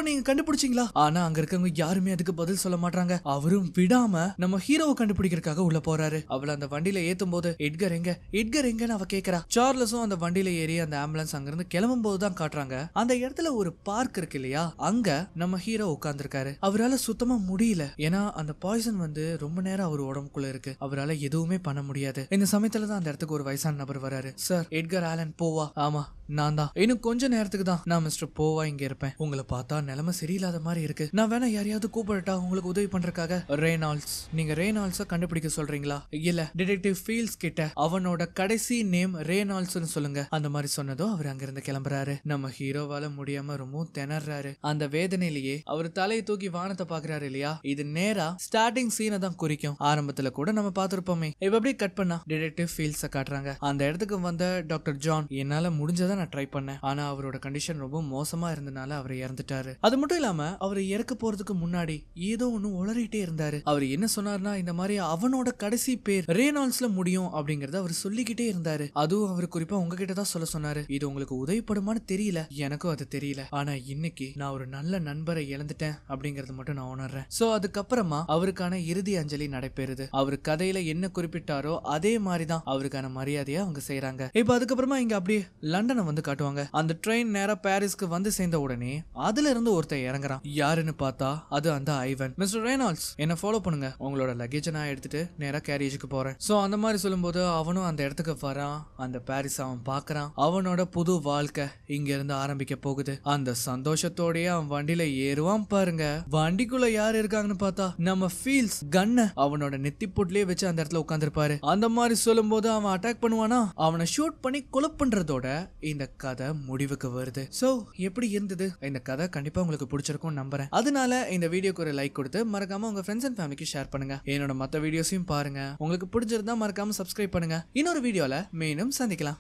நீங்க கண்டுபிடிச்சீங்களா? ஆனா அங்க இருக்கவங்க யாருமே அதுக்கு பதில் சொல்ல மாட்டாங்க. அவரும் விடாம நம்ம ஹீரோவை கண்டுபிடிக்கிறதுக்காக உள்ள போறாரு. அவளை அந்த வண்டியில ஏத்தும் போது எட்கர் எங்கன்னு அவ கேக்குறா. சார்லஸும் அந்த வண்டியில ஏறி அந்த ஆம்புலன்ஸ் சீக்வன்ஸ் அங்கிருந்து கிளம்பும் போதுதான் காட்டுறாங்க. அந்த இடத்துல ஒரு பார்க் இருக்கு இல்லையா, அங்க நம்ம ஹீரோ உட்கார்ந்துருக்காரு. அவரால் சுத்தமா முடியல. ஏன்னா அந்த பாய்சன் வந்து ரொம்ப நேரம் அவர் உடம்புக்குள்ள இருக்கு. அவரால் எதுவுமே பண்ண முடியாது. இந்த சமயத்துல தான் அந்த இடத்துக்கு ஒரு வயசான நபர் வராரு. சார், எட்கர் ஆலன் போவா? ஆமா, நான் தான். இன்னும் கொஞ்ச நேரத்துக்கு தான் நான் மிஸ்டர் போவா இங்க இருப்பேன். உங்களை பார்த்தா நிலைமை சரியில்லாத மாதிரி இருக்கு. நான் வேணா யாரையாவது கூப்பிடட்டா உங்களுக்கு உதவி பண்றதுக்காக? ரேனால்ட்ஸ். நீங்க ரேனால்ட்ஸ கண்டுபிடிக்க சொல்றீங்களா? இல்ல, டிடெக்டிவ் ஃபீல்ட்ஸ் கிட்ட அவனோட கடைசி நேம் ரேனால்ட்ஸ்னு சொல்லுங்க. அந்த மாதிரி சொன்னதும் அவர் அங்கிருந்து கிளம்புறாரு. நம்ம ஹீரோவால முடியாம ரொம்பவும் திணறாரு. அந்த வேதனையிலேயே அவர் தலையை தூக்கி வானத்தை பாக்குறாரு இல்லையா, இது நேரா ஸ்டார்டிங் சீனை தான் குறிக்கும். ஆரம்பத்துல கூட நம்ம பார்த்திருப்போமே. இப்ப அப்படியே கட் பண்ணா டிடெக்டிவ் ஃபீல்ட்ஸ காட்டுறாங்க. அந்த இடத்துக்கு வந்த டாக்டர் ஜான், என்னால முடிஞ்சதை நான் ட்ரை பண்ணேன். ஆனா அவரோட கண்டிஷன் ரொம்ப மோசமா இருந்தனால அவர் இறந்துட்டாரு. அது மட்டும் இல்லாம அவர் இறக்க போறதுக்கு முன்னாடி ஏதோ ஒண்ணு உளறிட்டே இருந்தாரு. அவர் என்ன சொன்னார்னா, இந்த மாதிரி அவனோட கடைசி பேர் ரேனால்ட்ஸ்ல முடியும் அப்படிங்கறத அவர் சொல்லிக்கிட்டே இருந்தாரு. அதுவும் அவர் குறிப்பா உங்ககிட்ட தான் சொல்ல சொன்னாரு. இது உங்களுக்கு உதவிப்படுமான்னு தெரியல, எனக்கும் அது தெரியல. ஆனா இன்னைக்கு நான் ஒரு நல்ல நண்பரை இழந்துட்டேன் அப்படிங்கறது மட்டும் நான் உணர்றேன். சோ அதுக்கப்புறமா அவருக்கான இறுதி அஞ்சலி நடைபெறுது. அவர் கதையில என்ன குறிப்பிட்டாரோ அதே மாதிரிதான் அவருக்கான மரியாதையை அவங்க செய்யறாங்க. இப்ப அதுக்கப்புறமா இங்க அப்படியே லண்டனை வந்து காட்டுவாங்க. அந்த ட்ரெயின் நேரா பாரிஸ்க்கு வந்து சேர்ந்த உடனே அதுல இருந்து ஒருத்தர் இறங்குறான். யாருன்னு பார்த்தா அது அந்த ஐவன். மிஸ்டர் ரேனால்ட்ஸ், என்ன ஃபாலோ பண்ணுங்க, உங்களோட லக்கேஜை நான் எடுத்துட்டு நேரா கேரேஜுக்கு போறேன். சோ அந்த மாதிரி சொல்லும்போது அவனும் அந்த இடத்துக்கு வரான். அந்த பாரிஸ் அவன் பாக்குறான். அவனோட புது வாழ்க்கை இங்க இருந்து ஆரம்பிக்க போகுது. அந்த சந்தோஷத்தோடய அவன் வண்டியில ஏறுவான் பாருங்க. வண்டிக்குள்ள யார் இருக்காங்கன்னு பார்த்தா நம்ம ஃபீல்ட்ஸ் கன்ன அவனோட நெத்தி பொட்லயே வச்சு அந்த இடத்துல உட்கார்ந்துருப்பாரு. அந்த மாதிரி சொல்லும் போது அவன் அட்டாக் பண்ணுவானா, அவனை ஷூட் பண்ணி கொலை பண்றதோட இந்த கதை முடிவுக்கு வருது. சோ எப்படி இருந்தது இந்த கதை? கண்டிப்பா உங்களுக்கு பிடிச்சிருக்கும் நம்புறேன். அதனால இந்த வீடியோக்கு ஒரு லைக் கொடுத்து மறக்காம உங்க ஃப்ரெண்ட்ஸ் அண்ட் ஃபேமிலிக்கு ஷேர் பண்ணுங்க. என்னோட மத்த வீடியோஸையும் பாருங்க. உங்களுக்கு பிடிச்சிருந்தா மறக்காம சப்ஸ்கிரைப் பண்ணுங்க. இன்னொரு வீடியோல மீண்டும் சந்திக்கலாம்.